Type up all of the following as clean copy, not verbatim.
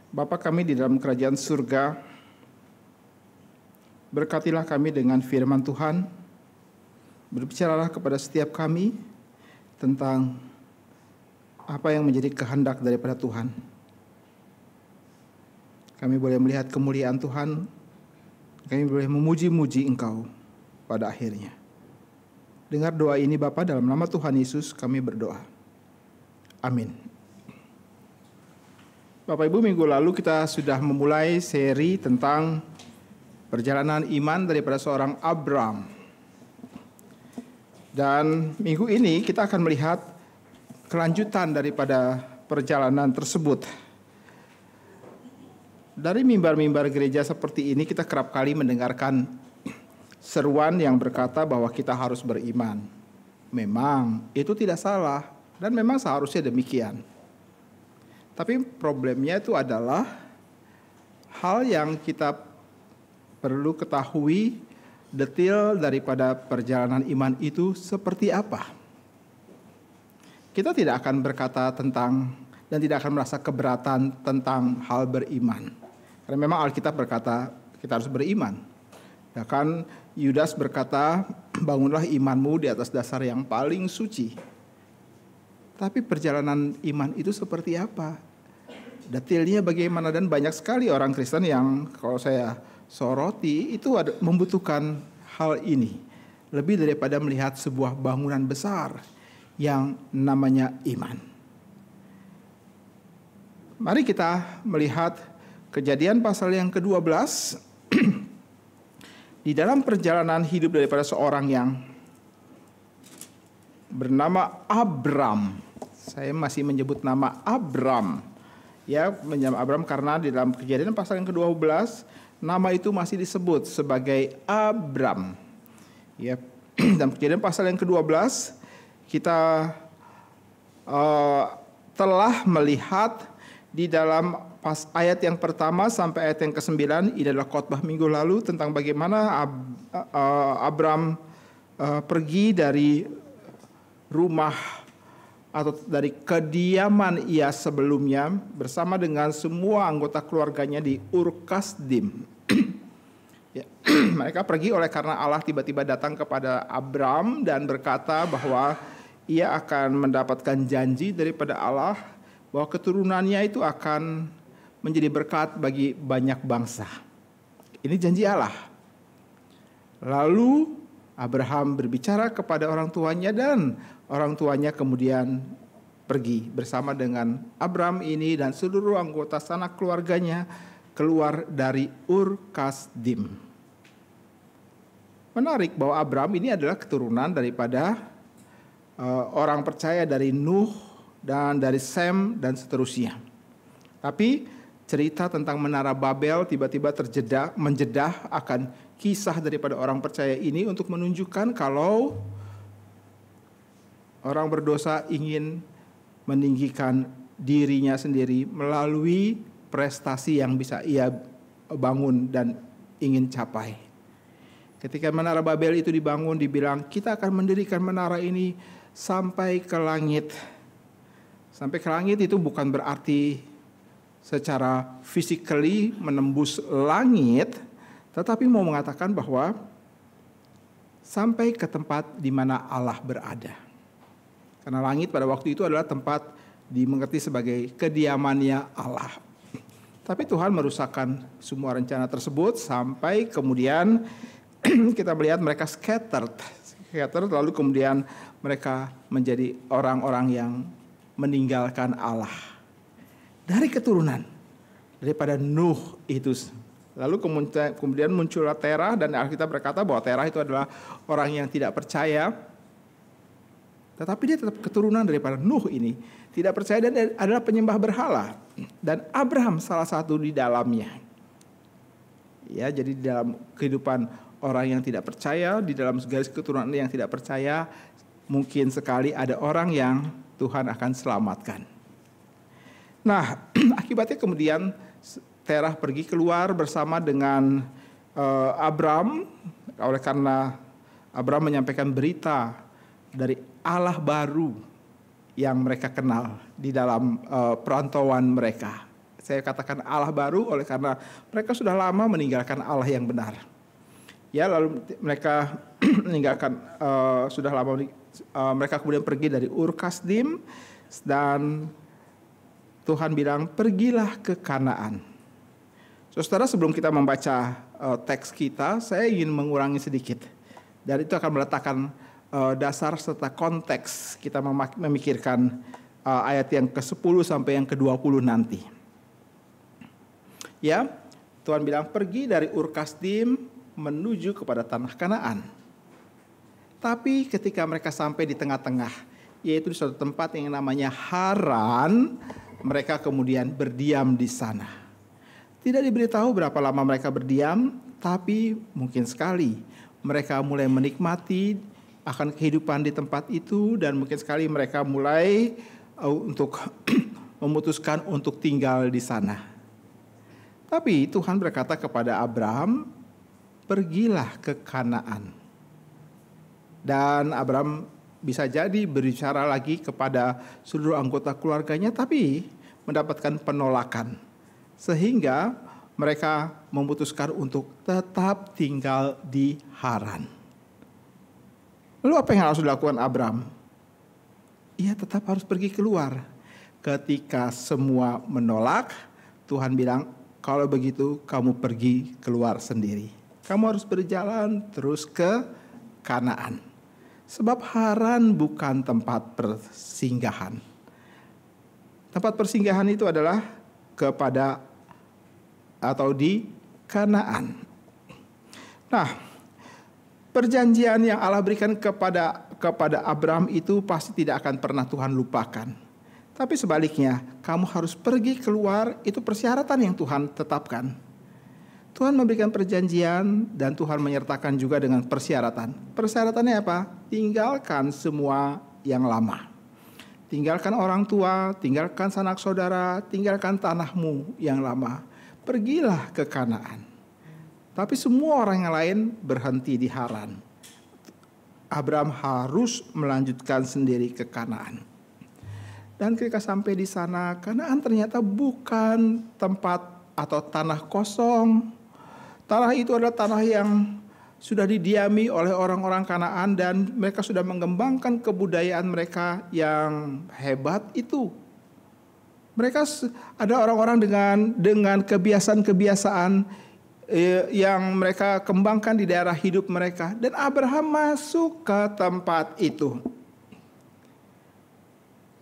Bapa kami di dalam kerajaan surga, berkatilah kami dengan firman Tuhan, berbicaralah kepada setiap kami tentang apa yang menjadi kehendak daripada Tuhan. Kami boleh melihat kemuliaan Tuhan, kami boleh memuji-muji Engkau pada akhirnya. Dengar doa ini Bapa, dalam nama Tuhan Yesus kami berdoa. Amin. Bapak Ibu, minggu lalu kita sudah memulai seri tentang perjalanan iman daripada seorang Abram. Dan minggu ini kita akan melihat kelanjutan daripada perjalanan tersebut. Dari mimbar-mimbar gereja seperti ini kita kerap kali mendengarkan seruan yang berkata bahwa kita harus beriman. Memang itu tidak salah dan memang seharusnya demikian. Tapi problemnya itu adalah hal yang kita perlu ketahui detail daripada perjalanan iman itu seperti apa. Kita tidak akan berkata tentang dan tidak akan merasa keberatan tentang hal beriman. Karena memang Alkitab berkata kita harus beriman. Bahkan Yudas berkata, bangunlah imanmu di atas dasar yang paling suci. Tapi perjalanan iman itu seperti apa? Detailnya bagaimana, dan banyak sekali orang Kristen yang kalau saya soroti itu membutuhkan hal ini. Lebih daripada melihat sebuah bangunan besar yang namanya iman. Mari kita melihat Kejadian pasal yang ke-12. Di dalam perjalanan hidup daripada seorang yang bernama Abram. Saya masih menyebut nama Abram. Ya, menyebut Abram karena di dalam Kejadian pasal yang ke-12 nama itu masih disebut sebagai Abram. Ya, dalam Kejadian pasal yang ke-12 kita telah melihat di dalam ayat yang pertama sampai ayat yang ke-9, ini adalah khotbah minggu lalu tentang bagaimana Abram pergi dari rumah atau dari kediaman ia sebelumnya bersama dengan semua anggota keluarganya di Ur Kasdim. Ya, mereka pergi oleh karena Allah tiba-tiba datang kepada Abram dan berkata bahwa ia akan mendapatkan janji daripada Allah bahwa keturunannya itu akan menjadi berkat bagi banyak bangsa. Ini janji Allah. Lalu Abraham berbicara kepada orang tuanya dan orang tuanya kemudian pergi bersama dengan Abram ini dan seluruh anggota sanak keluarganya keluar dari Ur Kasdim. Menarik bahwa Abram ini adalah keturunan daripada orang percaya dari Nuh dan dari Sem dan seterusnya. Tapi cerita tentang Menara Babel tiba-tiba menjedah akan kisah daripada orang percaya ini untuk menunjukkan kalau orang berdosa ingin meninggikan dirinya sendiri melalui prestasi yang bisa ia bangun dan ingin capai. Ketika Menara Babel itu dibangun, dibilang kita akan mendirikan menara ini sampai ke langit. Sampai ke langit itu bukan berarti secara physically menembus langit, tetapi mau mengatakan bahwa sampai ke tempat di mana Allah berada. Karena langit pada waktu itu adalah tempat dimengerti sebagai kediamannya Allah. Tapi Tuhan merusakkan semua rencana tersebut sampai kemudian kita melihat mereka scattered, lalu kemudian mereka menjadi orang-orang yang meninggalkan Allah. Dari keturunan daripada Nuh itu. Lalu kemudian muncullah Terah, dan Alkitab berkata bahwa Terah itu adalah orang yang tidak percaya. Tetapi dia tetap keturunan daripada Nuh ini. Tidak percaya dan adalah penyembah berhala. Dan Abraham salah satu di dalamnya. Ya, jadi di dalam kehidupan orang yang tidak percaya, di dalam garis keturunan yang tidak percaya, mungkin sekali ada orang yang Tuhan akan selamatkan. Nah, akibatnya kemudian Terah pergi keluar bersama dengan Abram, oleh karena Abram menyampaikan berita dari Allah baru yang mereka kenal di dalam perantauan mereka. Saya katakan Allah baru oleh karena mereka sudah lama meninggalkan Allah yang benar. Ya, lalu mereka meninggalkan mereka kemudian pergi dari Ur Kasdim, dan Tuhan bilang pergilah ke Kanaan. Saudara, sebelum kita membaca teks kita, saya ingin mengurangi sedikit, dan itu akan meletakkan dasar serta konteks kita memikirkan ayat yang ke-10 sampai yang ke-20 nanti. Ya, Tuhan bilang pergi dari Ur Kasdim menuju kepada tanah Kanaan. Tapi ketika mereka sampai di tengah-tengah, yaitu di suatu tempat yang namanya Haran, mereka kemudian berdiam di sana. Tidak diberitahu berapa lama mereka berdiam, tapi mungkin sekali mereka mulai menikmati akan kehidupan di tempat itu, dan mungkin sekali mereka mulai untuk memutuskan untuk tinggal di sana. Tapi Tuhan berkata kepada Abraham, pergilah ke Kanaan. Dan Abraham bisa jadi berbicara lagi kepada seluruh anggota keluarganya, tapi mendapatkan penolakan. Sehingga mereka memutuskan untuk tetap tinggal di Haran. Lalu apa yang harus dilakukan Abraham? Ia tetap harus pergi keluar. Ketika semua menolak, Tuhan bilang, kalau begitu kamu pergi keluar sendiri. Kamu harus berjalan terus ke Kanaan. Sebab Haran bukan tempat persinggahan. Tempat persinggahan itu adalah kepada atau di Kanaan. Nah, perjanjian yang Allah berikan kepada Abraham itu pasti tidak akan pernah Tuhan lupakan. Tapi sebaliknya, kamu harus pergi keluar, itu persyaratan yang Tuhan tetapkan. Tuhan memberikan perjanjian dan Tuhan menyertakan juga dengan persyaratan. Persyaratannya apa? Tinggalkan semua yang lama. Tinggalkan orang tua, tinggalkan sanak saudara, tinggalkan tanahmu yang lama. Pergilah ke Kanaan. Tapi semua orang yang lain berhenti di Haran. Abraham harus melanjutkan sendiri ke Kanaan. Dan ketika sampai di sana, Kanaan ternyata bukan tempat atau tanah kosong. Tanah itu adalah tanah yang sudah didiami oleh orang-orang Kanaan, dan mereka sudah mengembangkan kebudayaan mereka yang hebat itu. Mereka ada orang-orang dengan kebiasaan-kebiasaan yang mereka kembangkan di daerah hidup mereka, dan Abraham masuk ke tempat itu.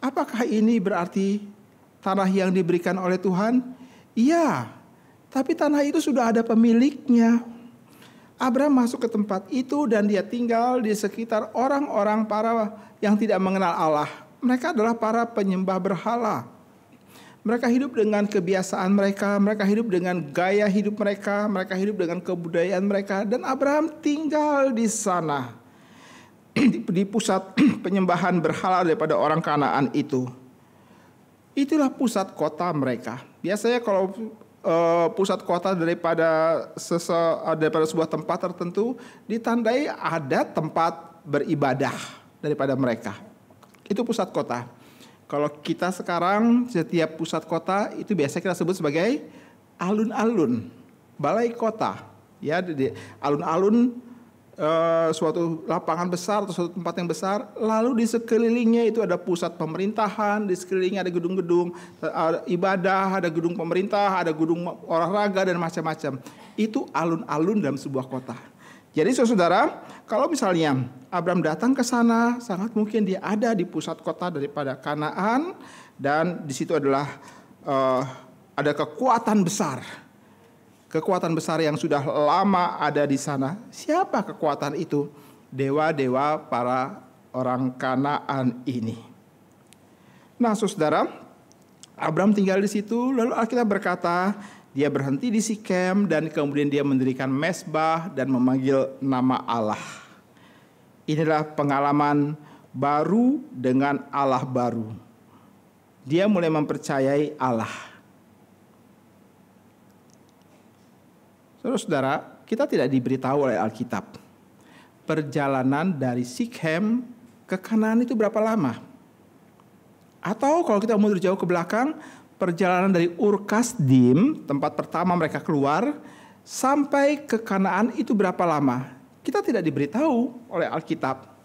Apakah ini berarti tanah yang diberikan oleh Tuhan? Iya. Tapi tanah itu sudah ada pemiliknya. Abraham masuk ke tempat itu dan dia tinggal di sekitar orang-orang para yang tidak mengenal Allah. Mereka adalah para penyembah berhala. Mereka hidup dengan kebiasaan mereka, mereka hidup dengan gaya hidup mereka hidup dengan kebudayaan mereka. Dan Abraham tinggal di sana, di pusat penyembahan berhala daripada orang Kanaan itu. Itulah pusat kota mereka. Biasanya kalau pusat kota daripada sebuah tempat tertentu ditandai ada tempat beribadah daripada mereka. Itu pusat kota. Kalau kita sekarang setiap pusat kota itu biasa kita sebut sebagai alun-alun, balai kota. Ya, alun-alun suatu lapangan besar atau suatu tempat yang besar, lalu di sekelilingnya itu ada pusat pemerintahan, di sekelilingnya ada gedung-gedung ibadah, ada gedung pemerintah, ada gedung olahraga dan macam-macam. Itu alun-alun dalam sebuah kota. Jadi saudara, kalau misalnya Abraham datang ke sana, sangat mungkin dia ada di pusat kota daripada Kanaan, dan di situ adalah ada kekuatan besar. Kekuatan besar yang sudah lama ada di sana. Siapa kekuatan itu? Dewa-dewa para orang Kanaan ini. Nah, saudara, Abraham tinggal di situ. Lalu Alkitab berkata, dia berhenti di Sikem dan kemudian dia mendirikan mezbah dan memanggil nama Allah. Inilah pengalaman baru dengan Allah baru. Dia mulai mempercayai Allah. Saudara, kita tidak diberitahu oleh Alkitab perjalanan dari Sikhem ke Kanaan itu berapa lama. Atau kalau kita mundur jauh ke belakang, perjalanan dari Ur Kasdim, tempat pertama mereka keluar, sampai ke Kanaan itu berapa lama? Kita tidak diberitahu oleh Alkitab.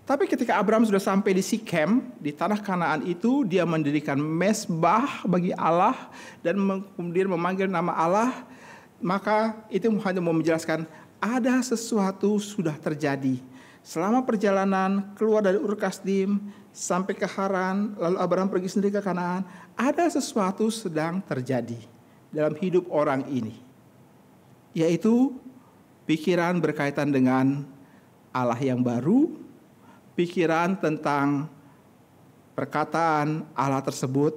Tapi ketika Abraham sudah sampai di Sikem, di tanah Kanaan itu, dia mendirikan mezbah bagi Allah dan kemudian memanggil nama Allah, maka itu hanya mau menjelaskan ada sesuatu sudah terjadi. Selama perjalanan keluar dari Ur Kasdim sampai ke Haran, lalu Abraham pergi sendiri ke Kanaan, ada sesuatu sedang terjadi dalam hidup orang ini, yaitu pikiran berkaitan dengan Allah yang baru, pikiran tentang perkataan Allah tersebut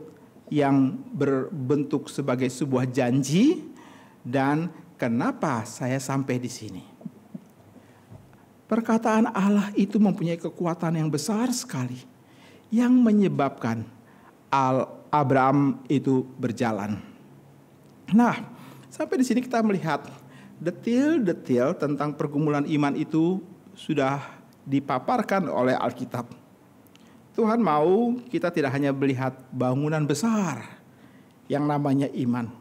yang berbentuk sebagai sebuah janji, dan kenapa saya sampai di sini. Perkataan Allah itu mempunyai kekuatan yang besar sekali yang menyebabkan Abraham itu berjalan. Nah, sampai di sini kita melihat detil-detil tentang pergumulan iman itu sudah dipaparkan oleh Alkitab. Tuhan mau kita tidak hanya melihat bangunan besar yang namanya iman,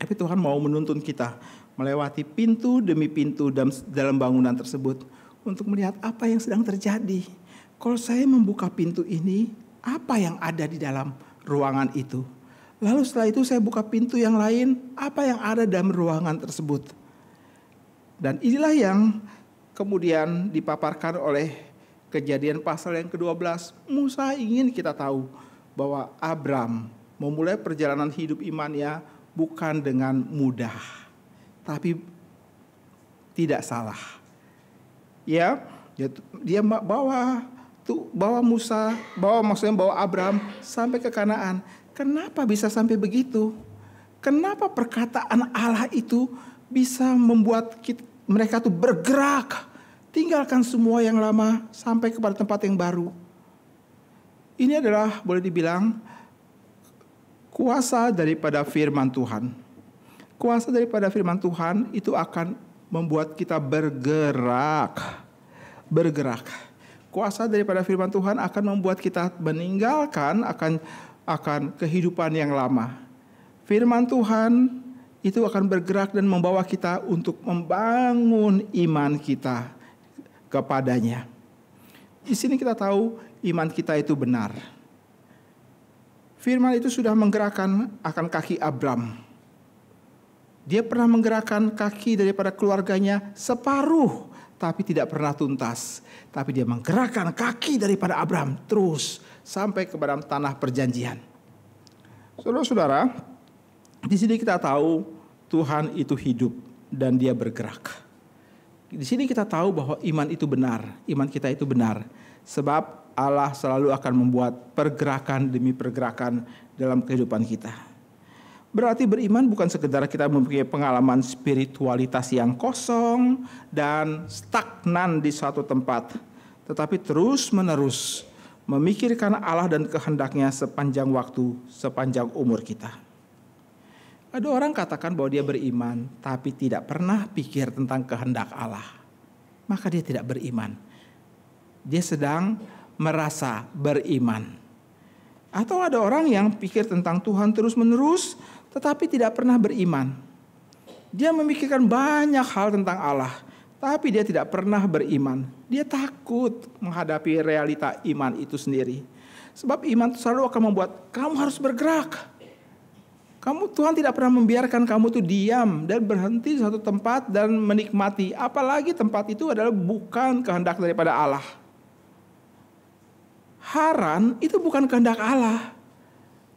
tapi Tuhan mau menuntun kita melewati pintu demi pintu dalam bangunan tersebut untuk melihat apa yang sedang terjadi. Kalau saya membuka pintu ini, apa yang ada di dalam ruangan itu? Lalu setelah itu saya buka pintu yang lain, apa yang ada dalam ruangan tersebut? Dan inilah yang kemudian dipaparkan oleh Kejadian pasal yang ke-12. Musa ingin kita tahu bahwa Abram memulai perjalanan hidup imannya bukan dengan mudah, tapi tidak salah. Ya, dia bawa Abram sampai ke Kanaan. Kenapa bisa sampai begitu? Kenapa perkataan Allah itu bisa membuat mereka tuh bergerak, tinggalkan semua yang lama sampai kepada tempat yang baru? Ini adalah boleh dibilang kuasa daripada firman Tuhan. Kuasa daripada firman Tuhan itu akan membuat kita bergerak. Kuasa daripada firman Tuhan akan membuat kita meninggalkan akan kehidupan yang lama. Firman Tuhan itu akan bergerak dan membawa kita untuk membangun iman kita kepadanya. Di sini kita tahu iman kita itu benar. Firman itu sudah menggerakkan akan kaki Abram. Dia pernah menggerakkan kaki daripada keluarganya separuh, tapi tidak pernah tuntas. Tapi dia menggerakkan kaki daripada Abram terus sampai kepada tanah perjanjian. Saudara-saudara, di sini kita tahu Tuhan itu hidup dan dia bergerak. Di sini kita tahu bahwa iman itu benar, iman kita itu benar. Sebab Allah selalu akan membuat pergerakan demi pergerakan dalam kehidupan kita. Berarti beriman bukan sekedar kita mempunyai pengalaman spiritualitas yang kosong dan stagnan di suatu tempat, tetapi terus-menerus memikirkan Allah dan kehendaknya sepanjang waktu, sepanjang umur kita. Ada orang katakan bahwa dia beriman, tapi tidak pernah pikir tentang kehendak Allah. Maka dia tidak beriman. Dia sedang merasa beriman. Atau ada orang yang pikir tentang Tuhan terus-menerus, tetapi tidak pernah beriman. Dia memikirkan banyak hal tentang Allah, tapi dia tidak pernah beriman. Dia takut menghadapi realita iman itu sendiri. Sebab iman itu selalu akan membuat kamu harus bergerak. Tuhan tidak pernah membiarkan kamu tuh diam dan berhenti di satu tempat dan menikmati. Apalagi tempat itu adalah bukan kehendak daripada Allah. Haran itu bukan kehendak Allah.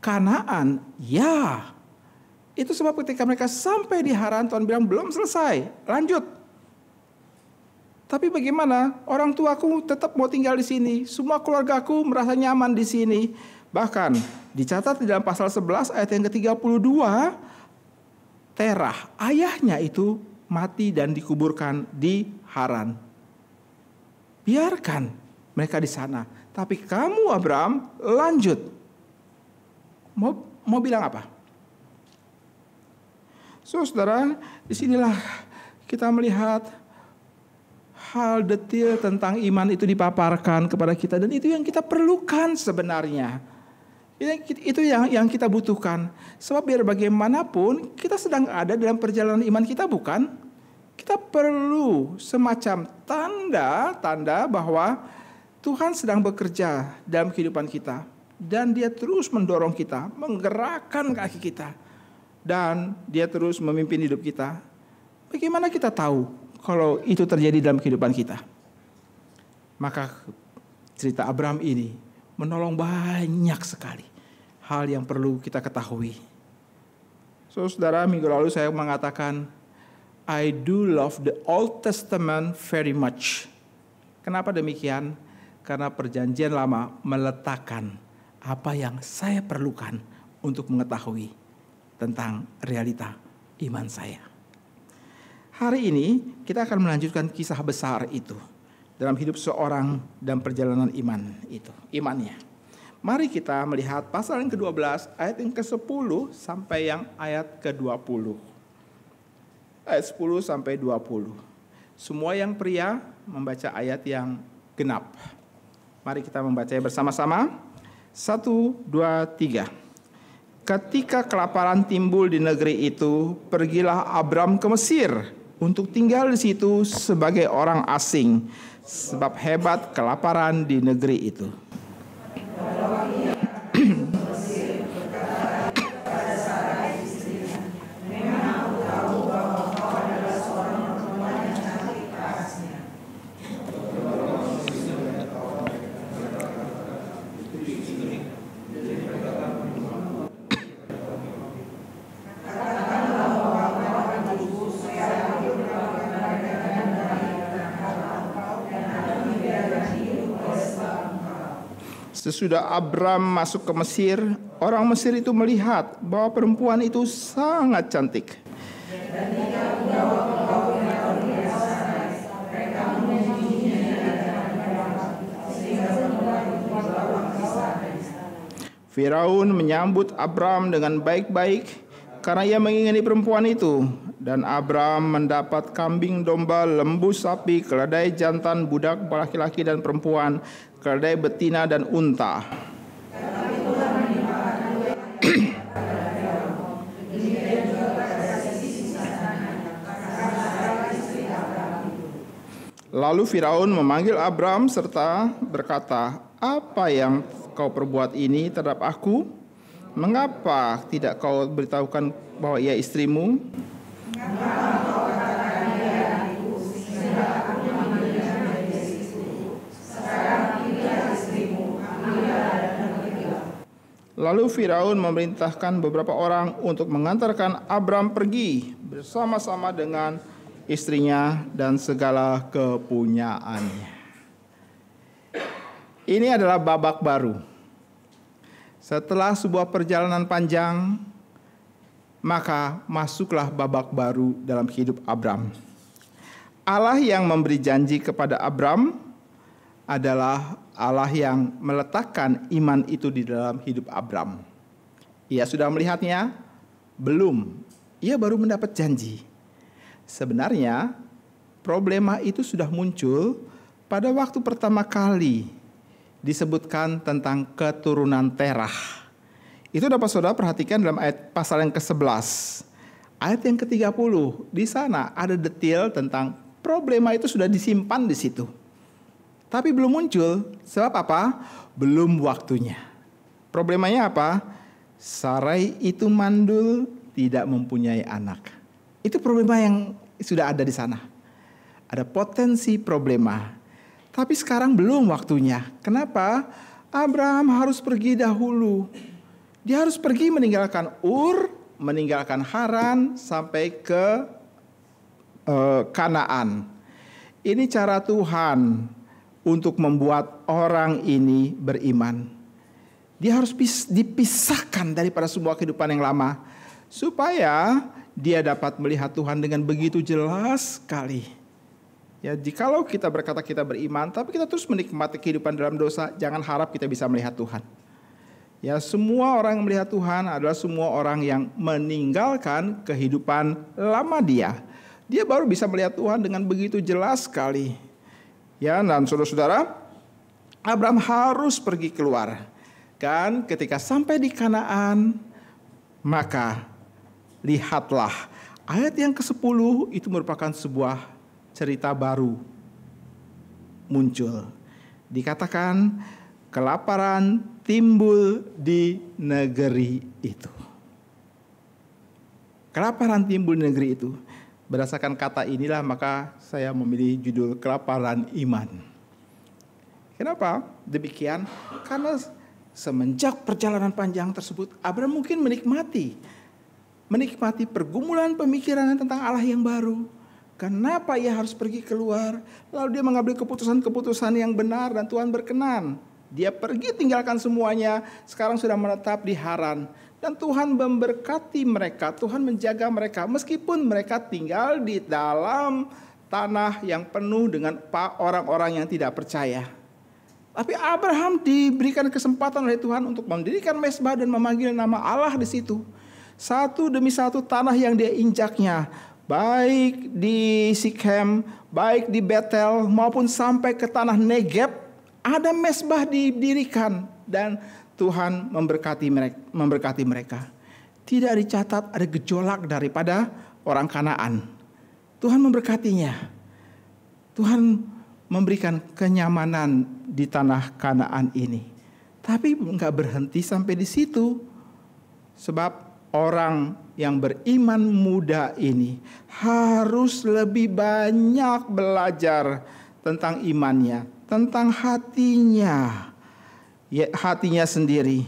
Kanaan, ya. Itu sebab ketika mereka sampai di Haran, Tuhan bilang belum selesai, lanjut. Tapi bagaimana? Orang tuaku tetap mau tinggal di sini. Semua keluargaku merasa nyaman di sini. Bahkan dicatat di dalam pasal 11 ayat yang ke-32, Terah, ayahnya itu mati dan dikuburkan di Haran. Biarkan mereka di sana. Tapi kamu Abraham lanjut. Mau bilang apa? Saudara, disinilah kita melihat hal detil tentang iman itu dipaparkan kepada kita. Dan itu yang kita perlukan sebenarnya. Itu yang kita butuhkan. Sebab biar bagaimanapun kita sedang ada dalam perjalanan iman kita, bukan? Kita perlu semacam tanda bahwa Tuhan sedang bekerja dalam kehidupan kita. Dan Dia terus mendorong kita, menggerakkan kaki kita. Dan Dia terus memimpin hidup kita. Bagaimana kita tahu kalau itu terjadi dalam kehidupan kita? Maka cerita Abraham ini menolong banyak sekali hal yang perlu kita ketahui. Saudara, minggu lalu saya mengatakan, I do love the Old Testament very much. Kenapa demikian? Karena perjanjian lama meletakkan apa yang saya perlukan untuk mengetahui tentang realita iman saya. Hari ini kita akan melanjutkan kisah besar itu dalam hidup seorang dan perjalanan iman itu, imannya. Mari kita melihat pasal yang ke-12 ayat yang ke-10 sampai yang ayat ke-20. Ayat 10 sampai 20. Semua yang pria membaca ayat yang genap. Mari kita membacanya bersama-sama. 1, 2, 3. Ketika kelaparan timbul di negeri itu, pergilah Abram ke Mesir untuk tinggal di situ sebagai orang asing, sebab hebat kelaparan di negeri itu. Sesudah Abram masuk ke Mesir, orang Mesir itu melihat bahwa perempuan itu sangat cantik. Firaun menyambut Abram dengan baik-baik karena ia mengingini perempuan itu. Dan Abram mendapat kambing, domba, lembu, sapi, keledai jantan, budak, laki-laki dan perempuan, keledai betina dan unta. Lalu Firaun memanggil Abram serta berkata, "Apa yang kau perbuat ini terhadap aku? Mengapa tidak kau beritahukan bahwa ia istrimu?" Lalu Firaun memerintahkan beberapa orang untuk mengantarkan Abram pergi bersama-sama dengan istrinya dan segala kepunyaannya. Ini adalah babak baru. Setelah sebuah perjalanan panjang, maka masuklah babak baru dalam hidup Abram. Allah yang memberi janji kepada Abram adalah Allah yang meletakkan iman itu di dalam hidup Abram. Ia sudah melihatnya? Belum. Ia baru mendapat janji. Sebenarnya problema itu sudah muncul pada waktu pertama kali disebutkan tentang keturunan Terah. Itu dapat saudara perhatikan dalam ayat pasal yang ke-11. Ayat yang ke-30, di sana ada detail tentang problema itu sudah disimpan di situ. Tapi belum muncul, sebab apa? Belum waktunya. Problemanya apa? Sarai itu mandul, tidak mempunyai anak. Itu problema yang sudah ada di sana. Ada potensi problema. Tapi sekarang belum waktunya. Kenapa? Abraham harus pergi dahulu. Dia harus pergi meninggalkan Ur, meninggalkan Haran, sampai ke Kanaan. Ini cara Tuhan untuk membuat orang ini beriman. Dia harus dipisahkan daripada semua kehidupan yang lama, supaya dia dapat melihat Tuhan dengan begitu jelas sekali. Ya, jikalau kita berkata kita beriman, tapi kita terus menikmati kehidupan dalam dosa, jangan harap kita bisa melihat Tuhan. Ya, semua orang yang melihat Tuhan adalah semua orang yang meninggalkan kehidupan lama dia. Dia baru bisa melihat Tuhan dengan begitu jelas sekali. Ya, dan saudara-saudara, Abraham harus pergi keluar. Dan ketika sampai di Kanaan, maka lihatlah, ayat yang ke-10 itu merupakan sebuah cerita baru muncul. Dikatakan kelaparan timbul di negeri itu. Kelaparan timbul di negeri itu. Berdasarkan kata inilah maka saya memilih judul kelaparan iman. Kenapa demikian? Karena semenjak perjalanan panjang tersebut, Abraham mungkin menikmati pergumulan pemikiran tentang Allah yang baru. Kenapa ia harus pergi keluar? Lalu dia mengambil keputusan-keputusan yang benar dan Tuhan berkenan. Dia pergi tinggalkan semuanya, sekarang sudah menetap di Haran. Dan Tuhan memberkati mereka, Tuhan menjaga mereka. Meskipun mereka tinggal di dalam tanah yang penuh dengan orang-orang yang tidak percaya. Tapi Abraham diberikan kesempatan oleh Tuhan untuk mendirikan mezbah dan memanggil nama Allah di situ. Satu demi satu tanah yang dia injaknya, baik di Sikhem, baik di Betel, maupun sampai ke tanah Negeb, ada mezbah didirikan dan Tuhan memberkati mereka. Tidak dicatat ada gejolak daripada orang Kanaan. Tuhan memberkatinya. Tuhan memberikan kenyamanan di tanah Kanaan ini. Tapi enggak berhenti sampai di situ. Sebab orang yang beriman muda ini harus lebih banyak belajar tentang imannya, tentang hatinya sendiri.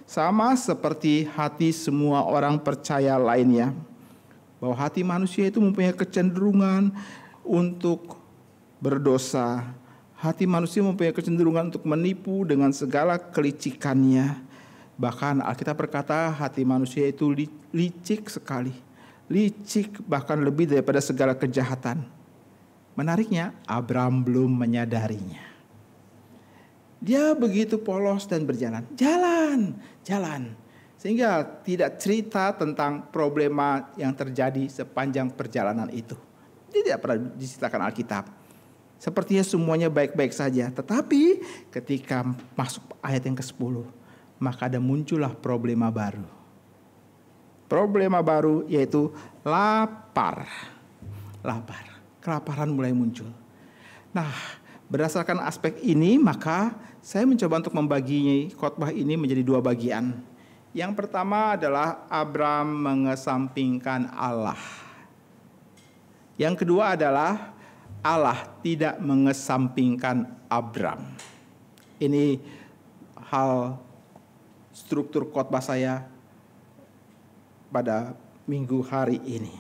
Sama seperti hati semua orang percaya lainnya. Bahwa hati manusia itu mempunyai kecenderungan untuk berdosa. Hati manusia mempunyai kecenderungan untuk menipu dengan segala kelicikannya. Bahkan Alkitab berkata hati manusia itu licik sekali. Licik bahkan lebih daripada segala kejahatan. Menariknya, Abraham belum menyadarinya. Dia begitu polos dan berjalan. Jalan. Sehingga tidak cerita tentang problema yang terjadi sepanjang perjalanan itu. Dia tidak pernah diceritakan Alkitab. Sepertinya semuanya baik-baik saja. Tetapi ketika masuk ayat yang ke-10, maka muncullah problema baru. Problema baru yaitu lapar. Kelaparan mulai muncul. Nah, berdasarkan aspek ini, maka saya mencoba untuk membagi khotbah ini menjadi dua bagian. Yang pertama adalah Abraham mengesampingkan Allah. Yang kedua adalah Allah tidak mengesampingkan Abraham. Ini hal struktur khotbah saya pada minggu hari ini.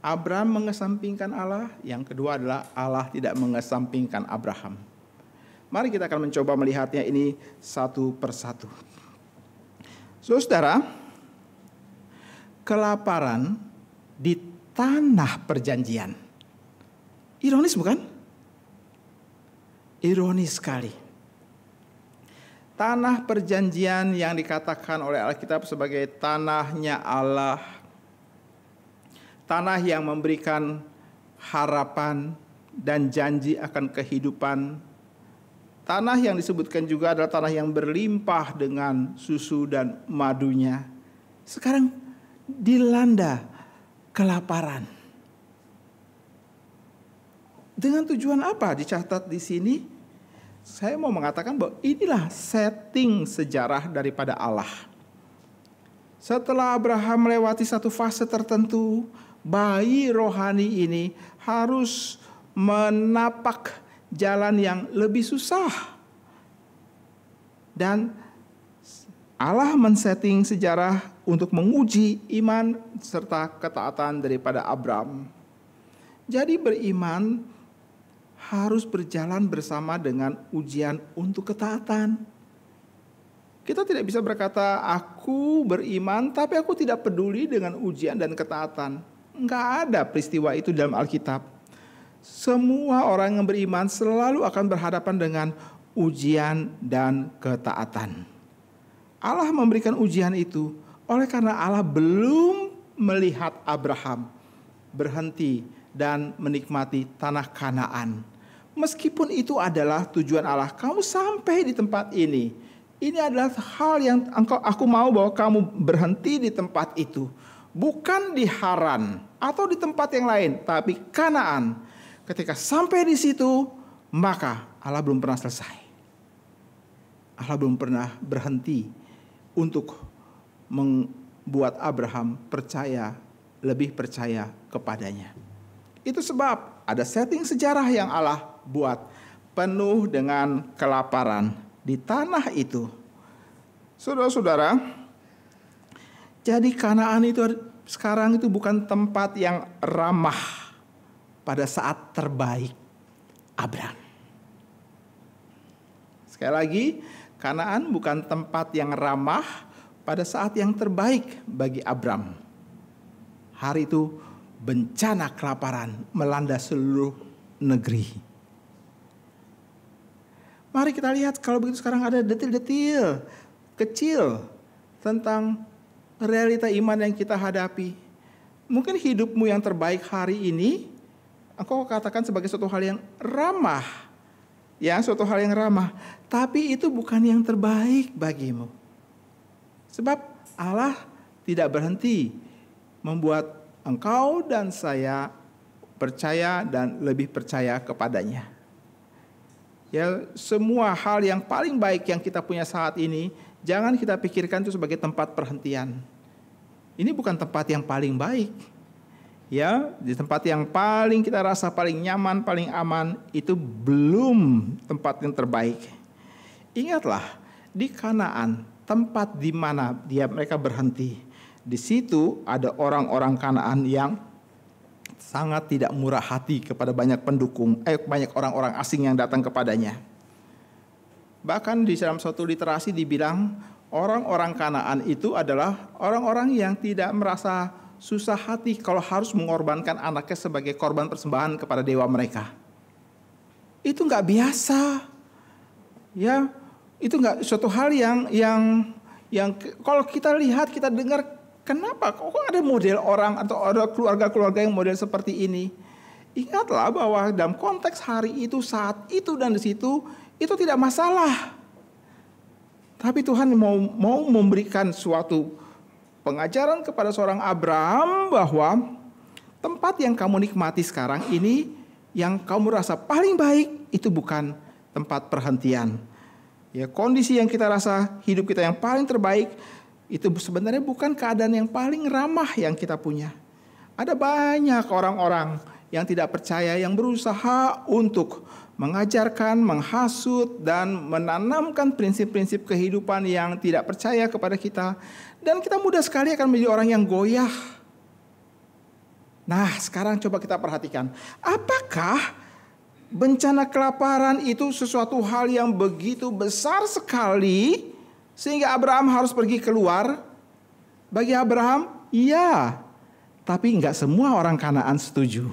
Abraham mengesampingkan Allah, yang kedua adalah Allah tidak mengesampingkan Abraham. Mari kita akan mencoba melihatnya ini satu persatu. Saudara, kelaparan di tanah perjanjian. Ironis bukan? Ironis sekali. Tanah perjanjian yang dikatakan oleh Alkitab sebagai tanahnya Allah. Tanah yang memberikan harapan dan janji akan kehidupan. Tanah yang disebutkan juga adalah tanah yang berlimpah dengan susu dan madunya. Sekarang dilanda kelaparan. Dengan tujuan apa dicatat di sini? Saya mau mengatakan bahwa inilah setting sejarah daripada Allah. Setelah Abraham melewati satu fase tertentu, bayi rohani ini harus menapak jalan yang lebih susah. Dan Allah men-setting sejarah untuk menguji iman serta ketaatan daripada Abraham. Jadi beriman harus berjalan bersama dengan ujian untuk ketaatan. Kita tidak bisa berkata, aku beriman tapi aku tidak peduli dengan ujian dan ketaatan. Enggak ada peristiwa itu dalam Alkitab. Semua orang yang beriman selalu akan berhadapan dengan ujian dan ketaatan. Allah memberikan ujian itu oleh karena Allah belum melihat Abraham berhenti dan menikmati tanah Kanaan. Meskipun itu adalah tujuan Allah, kamu sampai di tempat ini, Ini adalah hal yang aku mau bahwa kamu berhenti di tempat itu. Bukan di Haran atau di tempat yang lain, tapi Kanaan. Ketika sampai di situ, maka Allah belum pernah selesai. Allah belum pernah berhenti untuk membuat Abraham lebih percaya kepadanya. Itu sebab ada setting sejarah yang Allah buat penuh dengan kelaparan di tanah itu. Saudara-saudara, jadi Kanaan itu sekarang itu bukan tempat yang ramah pada saat terbaik Abraham. Sekali lagi, Kanaan bukan tempat yang ramah pada saat yang terbaik bagi Abraham. Hari itu bencana kelaparan melanda seluruh negeri. Mari kita lihat kalau begitu sekarang ada detil-detil kecil tentang realita iman yang kita hadapi. Mungkin hidupmu yang terbaik hari ini, engkau katakan sebagai suatu hal yang ramah. Ya, suatu hal yang ramah. Tapi itu bukan yang terbaik bagimu. Sebab Allah tidak berhenti membuat engkau dan saya percaya dan lebih percaya kepadanya. Ya, semua hal yang paling baik yang kita punya saat ini, jangan kita pikirkan itu sebagai tempat perhentian. Ini bukan tempat yang paling baik. Ya, di tempat yang paling kita rasa paling nyaman, paling aman, itu belum tempat yang terbaik. Ingatlah, di Kanaan, tempat di mana mereka berhenti. Di situ ada orang-orang Kanaan yang sangat tidak murah hati kepada banyak banyak orang-orang asing yang datang kepadanya. Bahkan di dalam suatu literasi dibilang orang-orang Kanaan itu adalah orang-orang yang tidak merasa susah hati kalau harus mengorbankan anaknya sebagai korban persembahan kepada dewa mereka. Itu nggak biasa, ya. Itu nggak suatu hal yang kalau kita lihat, kita dengar, kenapa kok ada model orang atau ada keluarga-keluarga yang model seperti ini? Ingatlah bahwa dalam konteks hari itu, saat itu dan di situ, itu tidak masalah. Tapi Tuhan mau memberikan suatu pengajaran kepada seorang Abraham bahwa tempat yang kamu nikmati sekarang ini, yang kamu rasa paling baik, itu bukan tempat perhentian. Ya, kondisi yang kita rasa hidup kita yang paling terbaik, itu sebenarnya bukan keadaan yang paling ramah yang kita punya. Ada banyak orang-orang yang tidak percaya yang berusaha untuk mengajarkan, menghasut, dan menanamkan prinsip-prinsip kehidupan yang tidak percaya kepada kita. Dan kita mudah sekali akan menjadi orang yang goyah. Nah, sekarang coba kita perhatikan. Apakah bencana kelaparan itu sesuatu hal yang begitu besar sekali sehingga Abraham harus pergi keluar? Bagi Abraham, iya. Tapi enggak semua orang Kanaan setuju.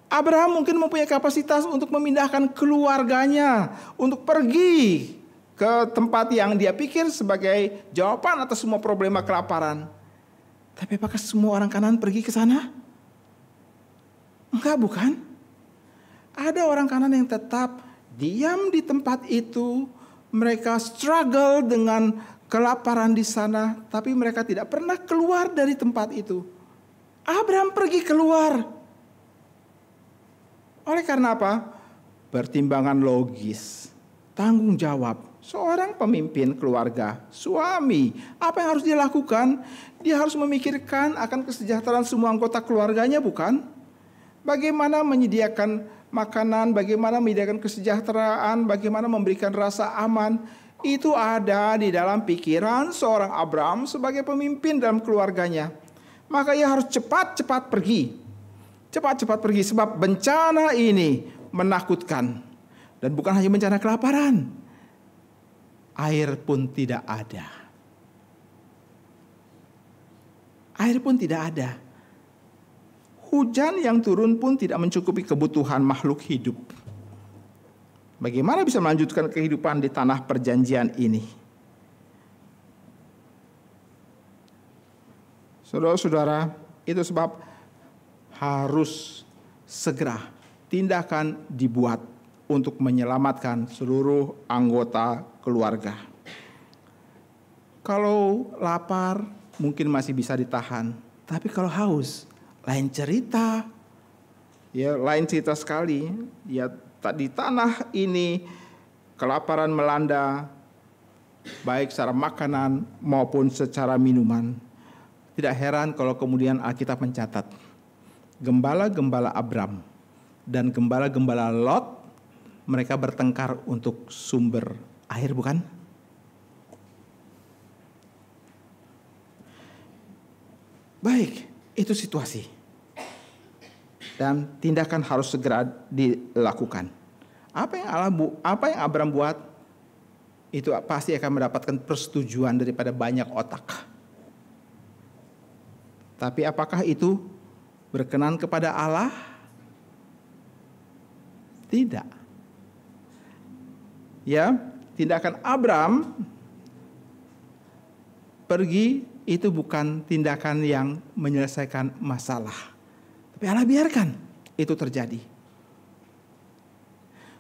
Abraham mungkin mempunyai kapasitas untuk memindahkan keluarganya, untuk pergi ke tempat yang dia pikir sebagai jawaban atas semua problema kelaparan. Tapi apakah semua orang Kanaan pergi ke sana? Enggak, bukan. Ada orang Kanaan yang tetap diam di tempat itu. Mereka struggle dengan kelaparan di sana, tapi mereka tidak pernah keluar dari tempat itu. Abraham pergi keluar. Oleh karena apa? Pertimbangan logis, tanggung jawab. Seorang pemimpin keluarga, suami, apa yang harus dia lakukan? Dia harus memikirkan akan kesejahteraan semua anggota keluarganya, bukan? Bagaimana menyediakan makanan, bagaimana menyediakan kesejahteraan, bagaimana memberikan rasa aman. Itu ada di dalam pikiran seorang Abraham sebagai pemimpin dalam keluarganya. Maka ia harus cepat-cepat pergi. Cepat-cepat pergi sebab bencana ini menakutkan. Dan bukan hanya bencana kelaparan. Air pun tidak ada. Air pun tidak ada. Hujan yang turun pun tidak mencukupi kebutuhan makhluk hidup. Bagaimana bisa melanjutkan kehidupan di tanah perjanjian ini? Saudara-saudara, itu sebab harus segera tindakan dibuat untuk menyelamatkan seluruh anggota keluarga. Kalau lapar mungkin masih bisa ditahan, tapi kalau haus lain cerita. Ya, lain cerita sekali. Ya, di tanah ini kelaparan melanda, baik secara makanan maupun secara minuman. Tidak heran kalau kemudian Alkitab mencatat gembala-gembala Abram dan gembala-gembala Lot, mereka bertengkar untuk sumber air, bukan? Baik, itu situasi. Dan tindakan harus segera dilakukan. Apa yang Abram buat, itu pasti akan mendapatkan persetujuan daripada banyak otak. Tapi apakah itu berkenan kepada Allah? Tidak. Ya, tindakan Abram pergi itu bukan tindakan yang menyelesaikan masalah. Tapi Allah biarkan itu terjadi.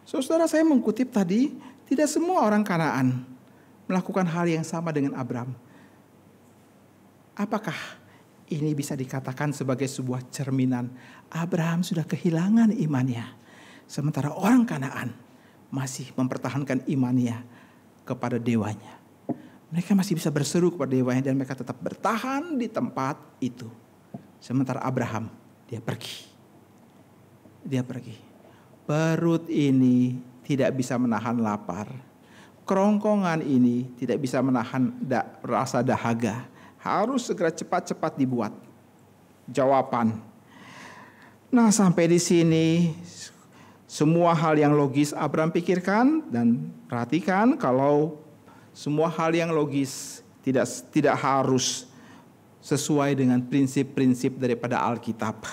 Saudara, saya mengutip tadi, tidak semua orang Kanaan melakukan hal yang sama dengan Abram. Apakah ini bisa dikatakan sebagai sebuah cerminan Abraham sudah kehilangan imannya, sementara orang Kanaan masih mempertahankan imannya kepada dewanya. Mereka masih bisa berseru kepada dewanya dan mereka tetap bertahan di tempat itu. Sementara Abraham, dia pergi. Perut ini tidak bisa menahan lapar. Kerongkongan ini tidak bisa menahan rasa dahaga. Harus segera cepat-cepat dibuat jawaban. Nah, sampai di sini semua hal yang logis Abraham pikirkan dan perhatikan kalau semua hal yang logis tidak harus sesuai dengan prinsip-prinsip daripada Alkitab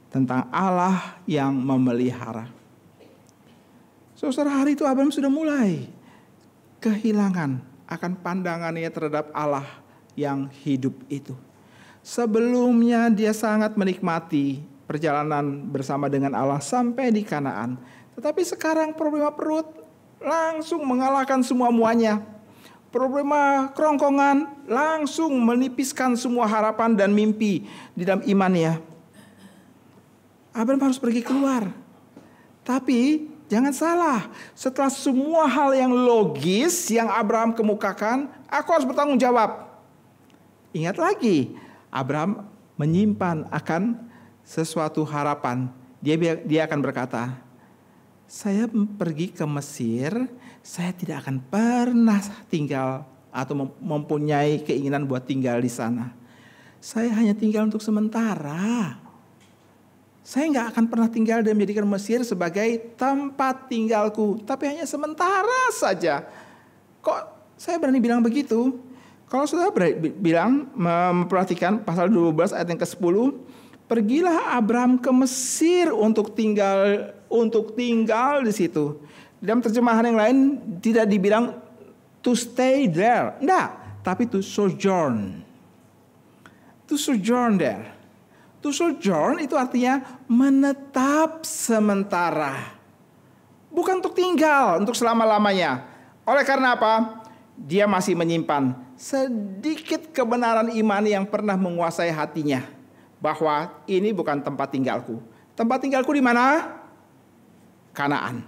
tentang Allah yang memelihara. Saudara, hari itu Abraham sudah mulai kehilangan akan pandangannya terhadap Allah yang hidup itu. Sebelumnya dia sangat menikmati perjalanan bersama dengan Allah sampai di Kanaan. Tetapi sekarang problema perut langsung mengalahkan semua-muanya. Problema kerongkongan langsung menipiskan semua harapan dan mimpi di dalam imannya. Abraham harus pergi keluar. Tapi jangan salah, setelah semua hal yang logis yang Abraham kemukakan, aku harus bertanggung jawab. Ingat lagi, Abraham menyimpan akan sesuatu harapan. Dia akan berkata, saya pergi ke Mesir, saya tidak akan pernah tinggal atau mempunyai keinginan buat tinggal di sana. Saya hanya tinggal untuk sementara. Saya nggak akan pernah tinggal dan menjadikan Mesir sebagai tempat tinggalku, tapi hanya sementara saja. Kok saya berani bilang begitu? Kalau sudah bilang memperhatikan pasal 12 ayat yang ke-10, pergilah Abram ke Mesir untuk tinggal di situ. Dalam terjemahan yang lain tidak dibilang to stay there, enggak, tapi to sojourn. To sojourn there. To sojourn itu artinya menetap sementara. Bukan untuk tinggal, untuk selama-lamanya. Oleh karena apa? Dia masih menyimpan sedikit kebenaran iman yang pernah menguasai hatinya. Bahwa ini bukan tempat tinggalku. Tempat tinggalku di mana? Kanaan.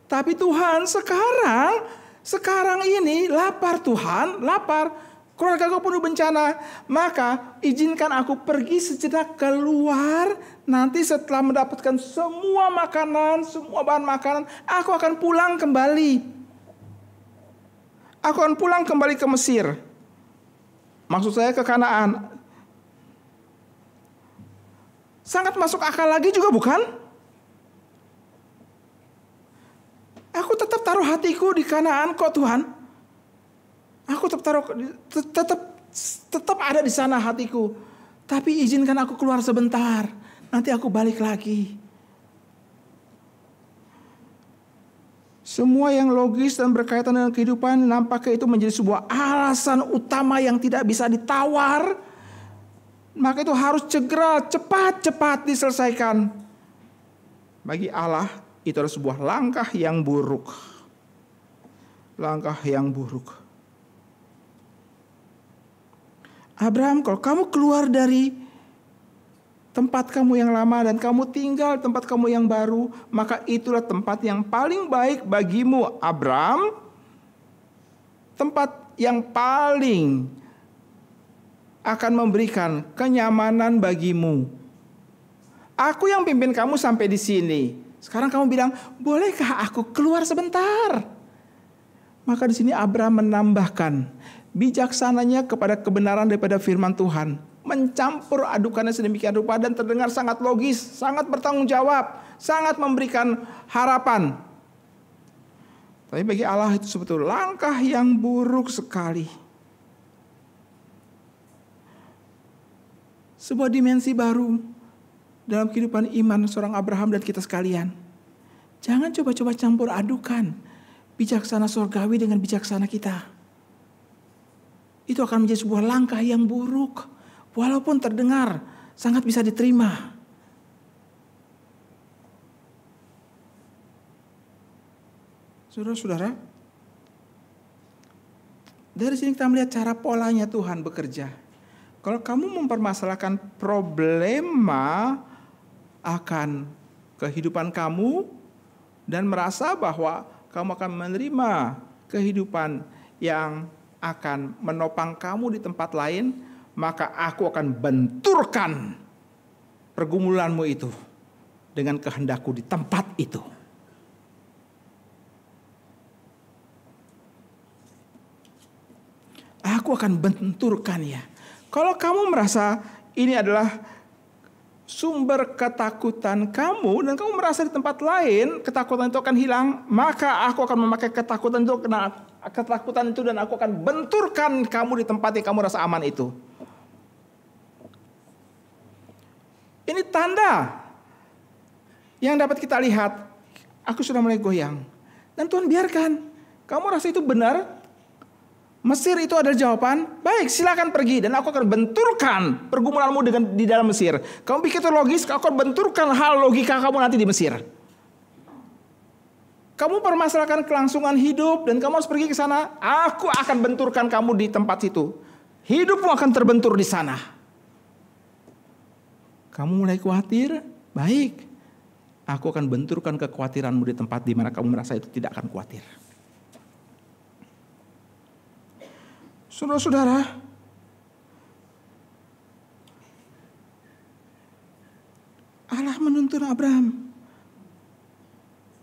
Tapi Tuhan sekarang ini lapar Tuhan, lapar. Keluargaku penuh bencana. Maka izinkan aku pergi sejenak keluar. Nanti setelah mendapatkan semua makanan, semua bahan makanan, aku akan pulang kembali. Aku akan pulang kembali ke Mesir. Maksud saya ke Kanaan. Sangat masuk akal lagi juga bukan? Aku tetap taruh hatiku di Kanaan kok Tuhan. Aku tetap ada di sana hatiku. Tapi izinkan aku keluar sebentar. Nanti aku balik lagi. Semua yang logis dan berkaitan dengan kehidupan nampaknya itu menjadi sebuah alasan utama yang tidak bisa ditawar. Maka itu harus segera cepat-cepat diselesaikan. Bagi Allah itu adalah sebuah langkah yang buruk. Langkah yang buruk. Abraham, kalau kamu keluar dari tempat kamu yang lama dan kamu tinggal tempat kamu yang baru, maka itulah tempat yang paling baik bagimu, Abraham. Tempat yang paling akan memberikan kenyamanan bagimu. Aku yang pimpin kamu sampai di sini. Sekarang kamu bilang, bolehkah aku keluar sebentar? Maka di sini Abraham menambahkan bijaksananya kepada kebenaran daripada firman Tuhan, mencampur adukannya sedemikian rupa dan terdengar sangat logis, sangat bertanggung jawab, sangat memberikan harapan. Tapi bagi Allah itu sebetulnya langkah yang buruk sekali. Sebuah dimensi baru dalam kehidupan iman seorang Abraham dan kita sekalian. Jangan coba-coba campur adukan bijaksana surgawi dengan bijaksana kita. Itu akan menjadi sebuah langkah yang buruk. Walaupun terdengar sangat bisa diterima. Saudara-saudara, dari sini kita melihat cara polanya Tuhan bekerja. Kalau kamu mempermasalahkan problema akan kehidupan kamu dan merasa bahwa kamu akan menerima kehidupan yang akan menopang kamu di tempat lain, maka aku akan benturkan pergumulanmu itu dengan kehendakku di tempat itu. Aku akan benturkannya. Kalau kamu merasa ini adalah sumber ketakutan kamu dan kamu merasa di tempat lain ketakutan itu akan hilang, maka aku akan memakai ketakutan itu dan aku akan benturkan kamu di tempat yang kamu rasa aman itu. Ini tanda yang dapat kita lihat. Aku sudah mulai goyang. Dan Tuhan biarkan. Kamu rasa itu benar? Mesir itu adalah jawaban? Baik, silakan pergi dan aku akan benturkan pergumulanmu di dalam Mesir. Kamu pikir itu logis? Aku akan benturkan hal logika kamu nanti di Mesir. Kamu permasalahkan kelangsungan hidup dan kamu harus pergi ke sana. Aku akan benturkan kamu di tempat situ. Hidupmu akan terbentur di sana. Kamu mulai khawatir? Baik, aku akan benturkan kekhawatiranmu di tempat di mana kamu merasa itu tidak akan khawatir. Saudara-saudara, Allah menuntun Abraham.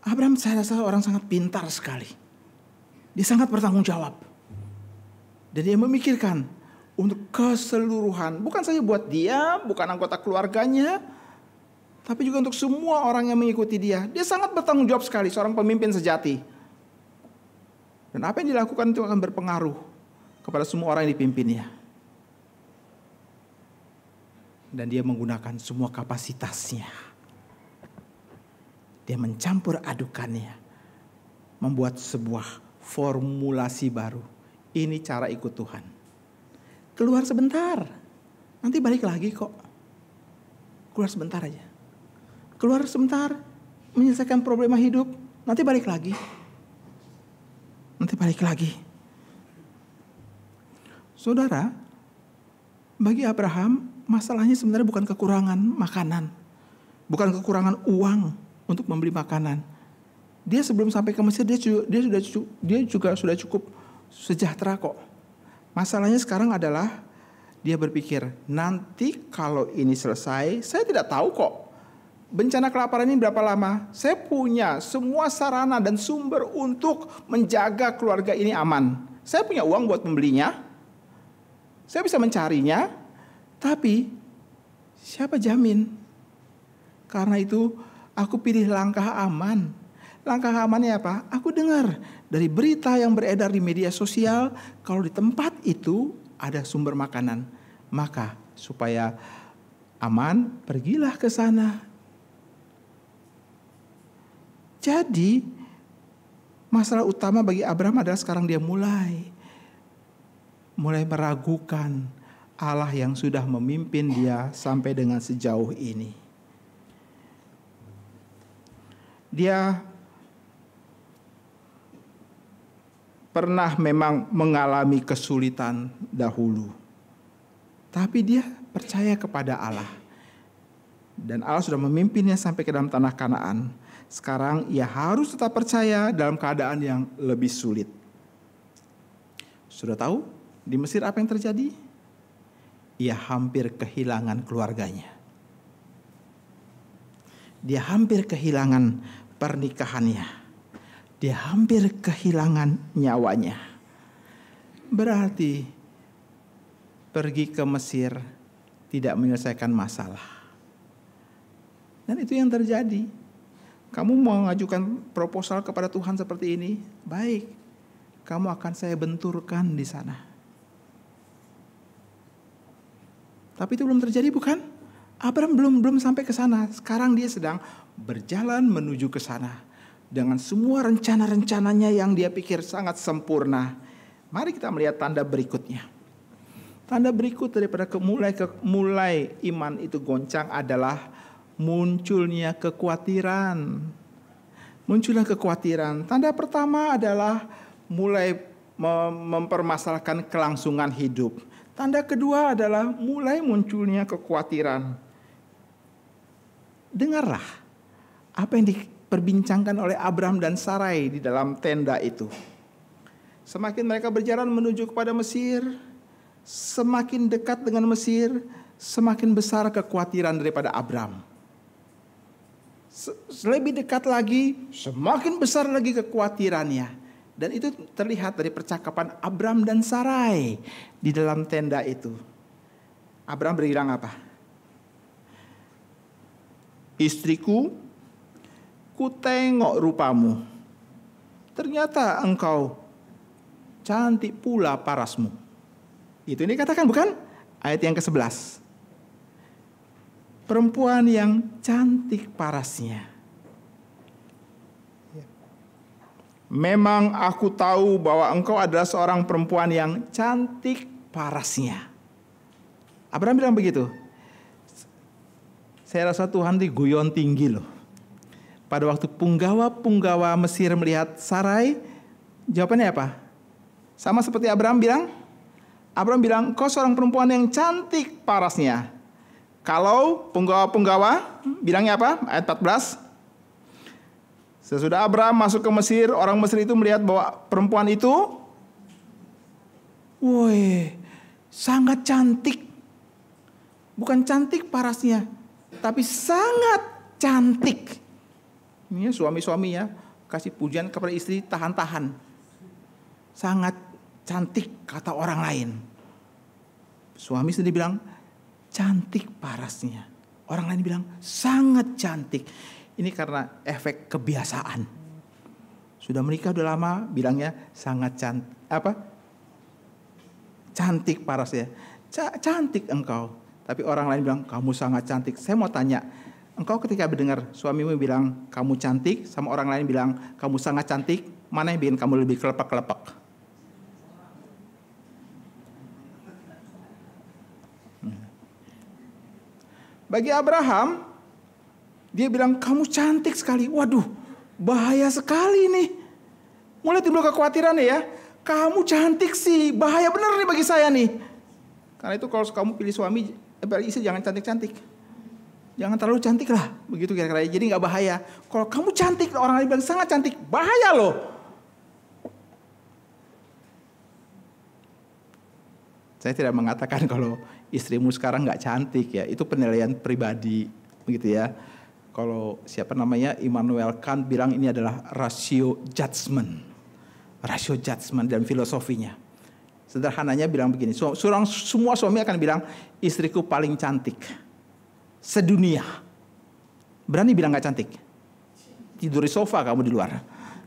Abraham saya rasa orang sangat pintar sekali. Dia sangat bertanggung jawab. Dan dia memikirkan untuk keseluruhan. Bukan saja buat dia, bukan anggota keluarganya, tapi juga untuk semua orang yang mengikuti dia. Dia sangat bertanggung jawab sekali, seorang pemimpin sejati. Dan apa yang dilakukan itu akan berpengaruh kepada semua orang yang dipimpinnya. Dan dia menggunakan semua kapasitasnya. Dia mencampur adukannya. Membuat sebuah formulasi baru. Ini cara ikut Tuhan. Keluar sebentar. Nanti balik lagi kok. Keluar sebentar aja. Keluar sebentar. Menyelesaikan problema hidup. Nanti balik lagi. Nanti balik lagi. Saudara, bagi Abraham, masalahnya sebenarnya bukan kekurangan makanan. Bukan kekurangan uang untuk membeli makanan. Dia sebelum sampai ke Mesir, dia juga sudah cukup sejahtera kok. Masalahnya sekarang adalah, dia berpikir, nanti kalau ini selesai, saya tidak tahu kok. Bencana kelaparan ini berapa lama? Saya punya semua sarana dan sumber untuk menjaga keluarga ini aman. Saya punya uang buat membelinya. Saya bisa mencarinya, tapi siapa jamin? Karena itu aku pilih langkah aman. Langkah amannya apa? Aku dengar dari berita yang beredar di media sosial, kalau di tempat itu ada sumber makanan. Maka supaya aman, pergilah ke sana. Jadi masalah utama bagi Abraham adalah sekarang dia mulai meragukan Allah yang sudah memimpin dia sampai dengan sejauh ini. Dia pernah memang mengalami kesulitan dahulu, tapi dia percaya kepada Allah. Dan Allah sudah memimpinnya sampai ke dalam tanah Kanaan. Sekarang ia harus tetap percaya dalam keadaan yang lebih sulit. Sudah tahu di Mesir apa yang terjadi? Ia hampir kehilangan keluarganya. Dia hampir kehilangan pernikahannya. Dia hampir kehilangan nyawanya. Berarti pergi ke Mesir tidak menyelesaikan masalah. Dan itu yang terjadi. Kamu mau mengajukan proposal kepada Tuhan seperti ini, baik, kamu akan saya benturkan di sana. Tapi itu belum terjadi, bukan? Abraham belum sampai ke sana. Sekarang dia sedang berjalan menuju ke sana dengan semua rencana-rencananya yang dia pikir sangat sempurna. Mari kita melihat tanda berikutnya. Tanda berikut daripada mulai iman itu goncang adalah munculnya kekhawatiran. Munculnya kekhawatiran. Tanda pertama adalah mulai mempermasalahkan kelangsungan hidup. Tanda kedua adalah mulai munculnya kekhawatiran. Dengarlah apa yang diperbincangkan oleh Abraham dan Sarai di dalam tenda itu. Semakin mereka berjalan menuju kepada Mesir, semakin dekat dengan Mesir, semakin besar kekhawatiran daripada Abraham. Lebih dekat lagi, semakin besar lagi kekhawatirannya. Dan itu terlihat dari percakapan Abraham dan Sarai di dalam tenda itu. Abraham bilang apa? Istriku, ku tengok rupamu. Ternyata engkau cantik pula parasmu. Itu ini katakan, bukan? Ayat yang ke-11. Perempuan yang cantik parasnya. Memang aku tahu bahwa engkau adalah seorang perempuan yang cantik parasnya. Abraham bilang begitu. Saya rasa Tuhan di guyon tinggi loh. Pada waktu punggawa-punggawa Mesir melihat Sarai, jawabannya apa? Sama seperti Abraham bilang. Abraham bilang, kau seorang perempuan yang cantik parasnya. Kalau punggawa-punggawa bilangnya apa? Ayat 14. Sesudah Abraham masuk ke Mesir, orang Mesir itu melihat bahwa perempuan itu, woi, sangat cantik. Bukan cantik parasnya, tapi sangat cantik. Ini suami-suami ya, kasih pujian kepada istri, tahan-tahan. Sangat cantik kata orang lain. Suami sendiri bilang, cantik parasnya. Orang lain bilang, sangat cantik. Ini karena efek kebiasaan. Sudah menikah udah lama, bilangnya sangat cantik. Apa? Cantik parasnya. Cantik engkau. Tapi orang lain bilang, kamu sangat cantik. Saya mau tanya, engkau ketika mendengar suamimu bilang kamu cantik, sama orang lain bilang kamu sangat cantik, mana yang bikin kamu lebih kelepek-kelepek? Bagi Abraham, dia bilang kamu cantik sekali. Waduh, bahaya sekali nih. Mulai timbul kekhawatiran ya. Kamu cantik sih, bahaya bener nih bagi saya nih. Karena itu kalau kamu pilih suami, istri jangan cantik-cantik. Jangan terlalu cantik lah, begitu kira-kira. Jadi nggak bahaya. Kalau kamu cantik, orang lain bilang sangat cantik, bahaya loh. Saya tidak mengatakan kalau istrimu sekarang nggak cantik ya, itu penilaian pribadi, begitu ya. Kalau siapa namanya Immanuel Kant bilang ini adalah rasio judgment dan filosofinya. Sederhananya bilang begini, semua suami akan bilang istriku paling cantik sedunia. Berani bilang nggak cantik? Tidur di sofa kamu di luar,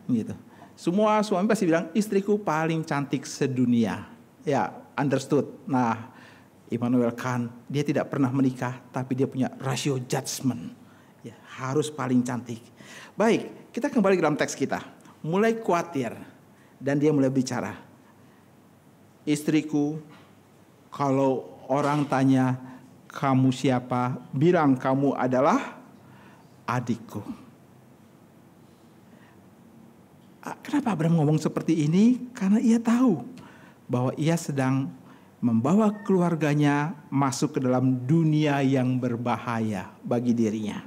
gitu. Semua suami pasti bilang istriku paling cantik sedunia. Ya, understood. Nah, Immanuel Kant dia tidak pernah menikah, tapi dia punya rasio judgment. Ya, harus paling cantik. Baik, kita kembali ke dalam teks kita. Mulai khawatir dan dia mulai bicara. Istriku, kalau orang tanya kamu siapa, bilang kamu adalah adikku. Kenapa Abraham ngomong seperti ini? Karena ia tahu bahwa ia sedang membawa keluarganya masuk ke dalam dunia yang berbahaya bagi dirinya.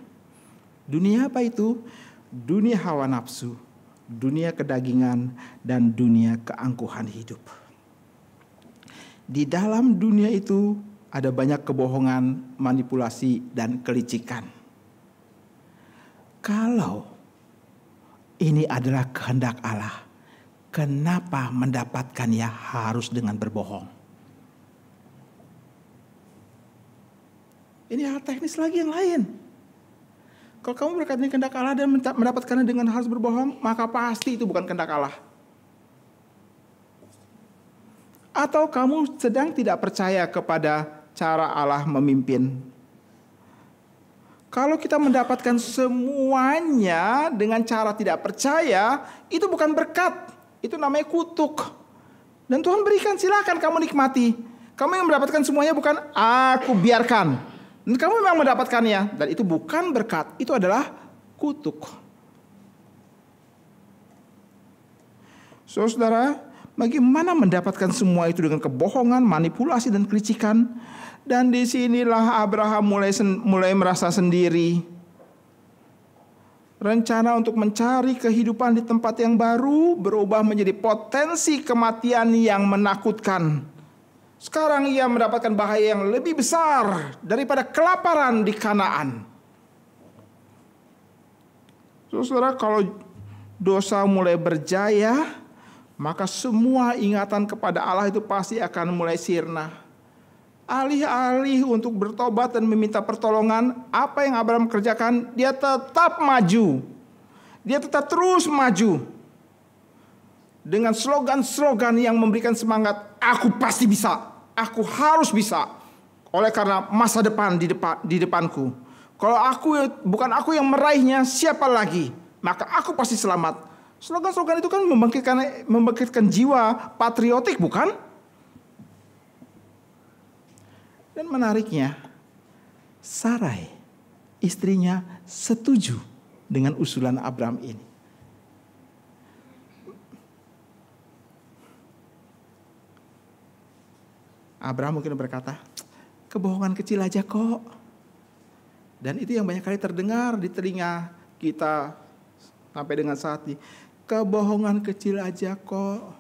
Dunia apa itu? Dunia hawa nafsu, dunia kedagingan, dan dunia keangkuhan hidup. Di dalam dunia itu ada banyak kebohongan, manipulasi, dan kelicikan. Kalau ini adalah kehendak Allah, kenapa mendapatkannya harus dengan berbohong? Ini hal teknis lagi yang lain. Kalau kamu berkata ini kehendak Allah dan mendapatkannya dengan harus berbohong, maka pasti itu bukan kehendak Allah. Atau kamu sedang tidak percaya kepada cara Allah memimpin. Kalau kita mendapatkan semuanya dengan cara tidak percaya, itu bukan berkat, itu namanya kutuk. Dan Tuhan berikan, silakan kamu nikmati. Kamu yang mendapatkan semuanya bukan aku biarkan. Dan kamu memang mendapatkannya, dan itu bukan berkat, itu adalah kutuk. Saudara, bagaimana mendapatkan semua itu dengan kebohongan, manipulasi, dan kelicikan? Dan disinilah Abraham mulai merasa sendiri. Rencana untuk mencari kehidupan di tempat yang baru berubah menjadi potensi kematian yang menakutkan. Sekarang ia mendapatkan bahaya yang lebih besar daripada kelaparan di Kanaan. Saudara, kalau dosa mulai berjaya, maka semua ingatan kepada Allah itu pasti akan mulai sirna. Alih-alih untuk bertobat dan meminta pertolongan, apa yang Abraham kerjakan? Dia tetap maju. Dia tetap terus maju. Dengan slogan-slogan yang memberikan semangat, aku pasti bisa, aku harus bisa. Oleh karena masa depan di depanku. Kalau bukan aku yang meraihnya, siapa lagi? Maka aku pasti selamat. Slogan-slogan itu kan membangkitkan jiwa patriotik, bukan? Dan menariknya, Sarai, istrinya, setuju dengan usulan Abraham ini. Abraham mungkin berkata, kebohongan kecil aja kok. Dan itu yang banyak kali terdengar di telinga kita sampai dengan saat ini. Kebohongan kecil aja kok.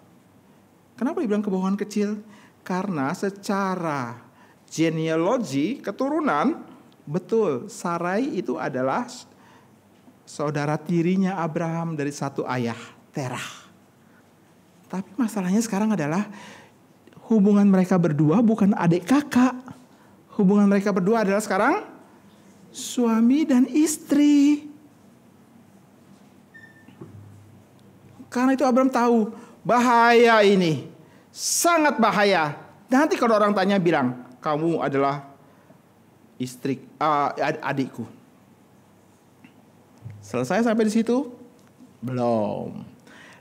Kenapa dibilang kebohongan kecil? Karena secara genealogi, keturunan, betul, Sarai itu adalah saudara tirinya Abraham dari satu ayah, Terah. Tapi masalahnya sekarang adalah hubungan mereka berdua bukan adik kakak. Hubungan mereka berdua adalah sekarang suami dan istri. Karena itu Abraham tahu bahaya ini, sangat bahaya. Nanti kalau orang tanya bilang, kamu adalah adikku. Selesai sampai di situ? Belum.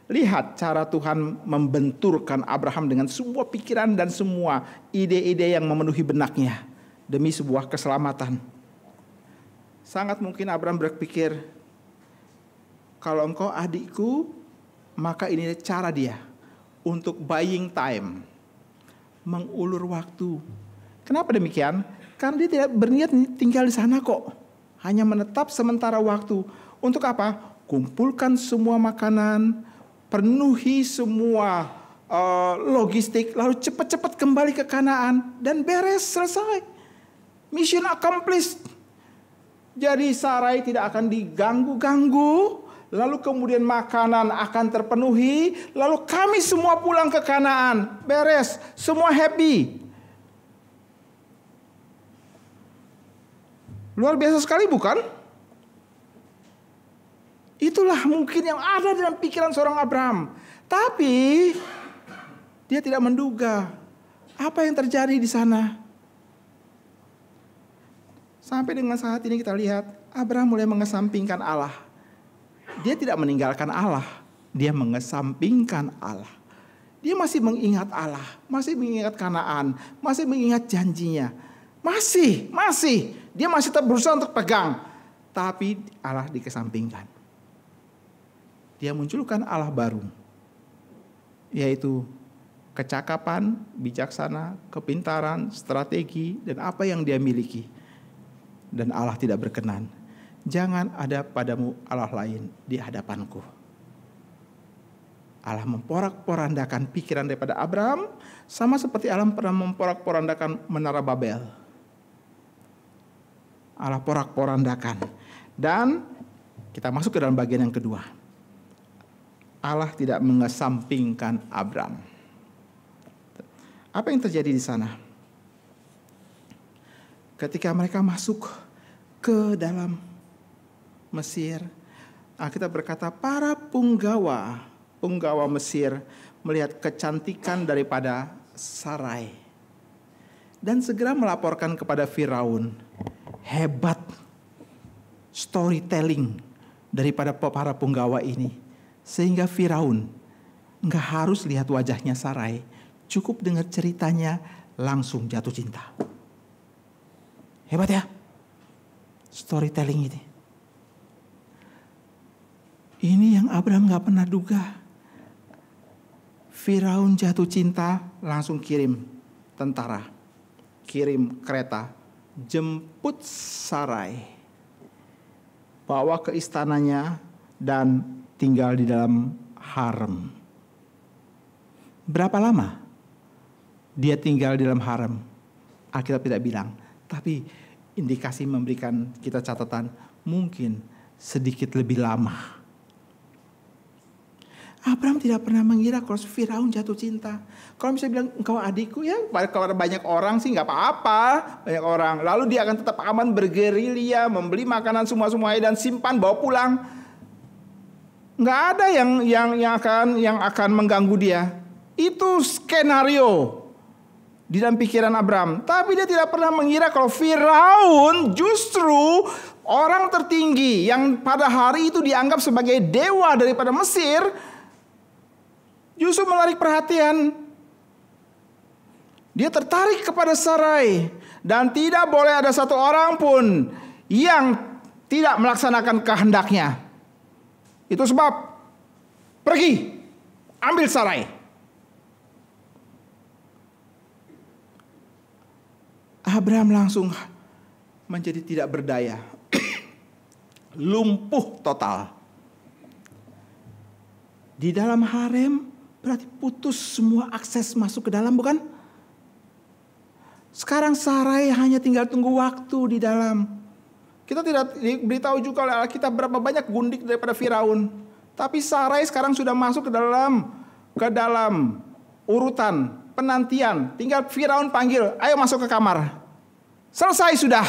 Lihat cara Tuhan membenturkan Abraham dengan semua pikiran dan semua ide-ide yang memenuhi benaknya demi sebuah keselamatan. Sangat mungkin Abraham berpikir, kalau engkau adikku, maka ini cara dia untuk buying time, mengulur waktu. Kenapa demikian? Karena dia tidak berniat tinggal di sana kok. Hanya menetap sementara waktu. Untuk apa? Kumpulkan semua makanan, penuhi semua logistik, lalu cepat-cepat kembali ke Kanaan dan beres, selesai. Mission accomplished. Jadi Sarai tidak akan diganggu-ganggu, lalu kemudian makanan akan terpenuhi, lalu kami semua pulang ke Kanaan, beres, semua happy. Luar biasa sekali, bukan? Itulah mungkin yang ada dalam pikiran seorang Abraham. Tapi dia tidak menduga apa yang terjadi di sana. Sampai dengan saat ini kita lihat Abraham mulai mengesampingkan Allah. Dia tidak meninggalkan Allah, dia mengesampingkan Allah. Dia masih mengingat Allah, masih mengingat Kanaan, masih mengingat janjinya. Masih. Dia masih tetap berusaha untuk pegang. Tapi Allah dikesampingkan. Dia munculkan Allah baru, yaitu kecakapan, bijaksana, kepintaran, strategi, dan apa yang dia miliki. Dan Allah tidak berkenan. Jangan ada padamu Allah lain di hadapanku. Allah memporak-porandakan pikiran daripada Abraham, sama seperti Allah pernah memporak-porandakan Menara Babel. Allah porak-porandakan. Dan kita masuk ke dalam bagian yang kedua. Allah tidak mengesampingkan Abraham. Apa yang terjadi di sana? Ketika mereka masuk ke dalam Mesir, kita berkata para punggawa Mesir melihat kecantikan daripada Sarai dan segera melaporkan kepada Firaun. Hebat storytelling daripada para punggawa ini, sehingga Firaun nggak harus lihat wajahnya Sarai, cukup dengar ceritanya langsung jatuh cinta. Hebat ya storytelling ini. Ini yang Abraham nggak pernah duga. Firaun jatuh cinta, langsung kirim tentara, kirim kereta, jemput Sarai, bawa ke istananya dan tinggal di dalam harem. Berapa lama dia tinggal di dalam harem? Alkitab tidak bilang, tapi indikasi memberikan kita catatan mungkin sedikit lebih lama. Abraham tidak pernah mengira kalau Firaun jatuh cinta. Kalau misalnya bilang engkau adikku, ya kalau banyak orang sih nggak apa-apa, banyak orang. Lalu dia akan tetap aman bergerilya, membeli makanan semua-semuanya dan simpan bawa pulang. Nggak ada yang akan mengganggu dia. Itu skenario di dalam pikiran Abraham. Tapi dia tidak pernah mengira kalau Firaun justru orang tertinggi yang pada hari itu dianggap sebagai dewa daripada Mesir, justru menarik perhatian. Dia tertarik kepada Sarai. Dan tidak boleh ada satu orang pun yang tidak melaksanakan kehendaknya. Itu sebab pergi, ambil Sarai. Abraham langsung menjadi tidak berdaya. Lumpuh total. Di dalam harem berarti putus semua akses masuk ke dalam, bukan? Sekarang Sarai hanya tinggal tunggu waktu di dalam. Kita tidak diberitahu juga oleh Alkitab berapa banyak gundik daripada Firaun. Tapi Sarai sekarang sudah masuk ke dalam urutan penantian. Tinggal Firaun panggil, ayo masuk ke kamar. Selesai sudah.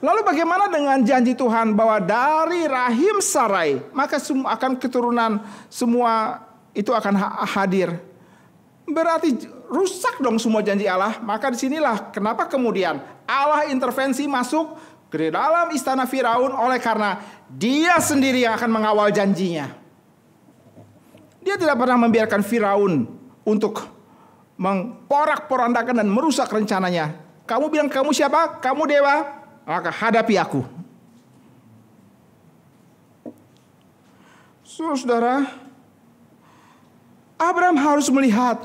Lalu bagaimana dengan janji Tuhan bahwa dari rahim Sarai maka akan keturunan semua itu akan hadir? Berarti rusak dong semua janji Allah. Maka disinilah kenapa kemudian Allah intervensi masuk ke dalam istana Firaun, oleh karena dia sendiri yang akan mengawal janjinya. Dia tidak pernah membiarkan Firaun untuk memporak-porandakan dan merusak rencananya. Kamu bilang kamu siapa? Kamu dewa? Maka hadapi aku. Saudara, Abraham harus melihat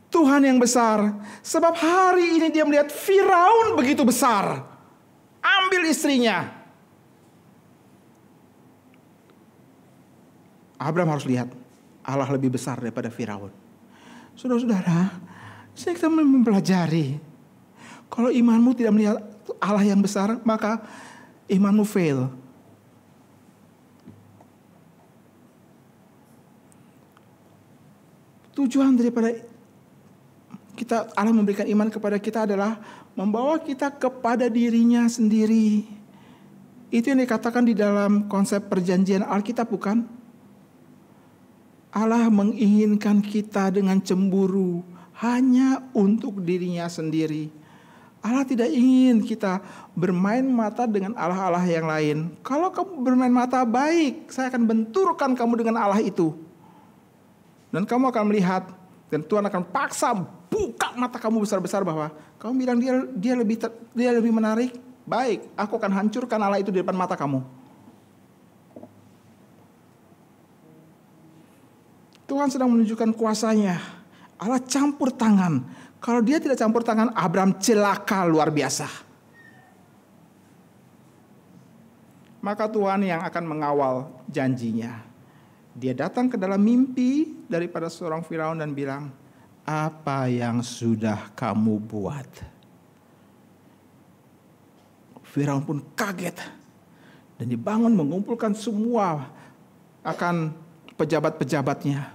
Tuhan yang besar. Sebab hari ini dia melihat Firaun begitu besar. Ambil istrinya. Abraham harus lihat Allah lebih besar daripada Firaun. Saudara-saudara, kita mempelajari. Kalau imanmu tidak melihat Allah yang besar, maka imanmu fail. Tujuan daripada kita, Allah memberikan iman kepada kita adalah membawa kita kepada dirinya sendiri. Itu yang dikatakan di dalam konsep perjanjian Alkitab, bukan? Allah menginginkan kita dengan cemburu hanya untuk dirinya sendiri. Allah tidak ingin kita bermain mata dengan Allah-Allah yang lain. Kalau kamu bermain mata, baik, saya akan benturkan kamu dengan Allah itu. Dan kamu akan melihat, dan Tuhan akan paksa buka mata kamu besar-besar bahwa kamu bilang dia lebih menarik. Baik, aku akan hancurkan Allah itu di depan mata kamu. Tuhan sedang menunjukkan kuasanya. Allah campur tangan. Kalau dia tidak campur tangan, Abraham celaka luar biasa. Maka Tuhan yang akan mengawal janjinya. Dia datang ke dalam mimpi daripada seorang Firaun dan bilang, apa yang sudah kamu buat? Firaun pun kaget. Dan dibangun mengumpulkan semua akan pejabat-pejabatnya.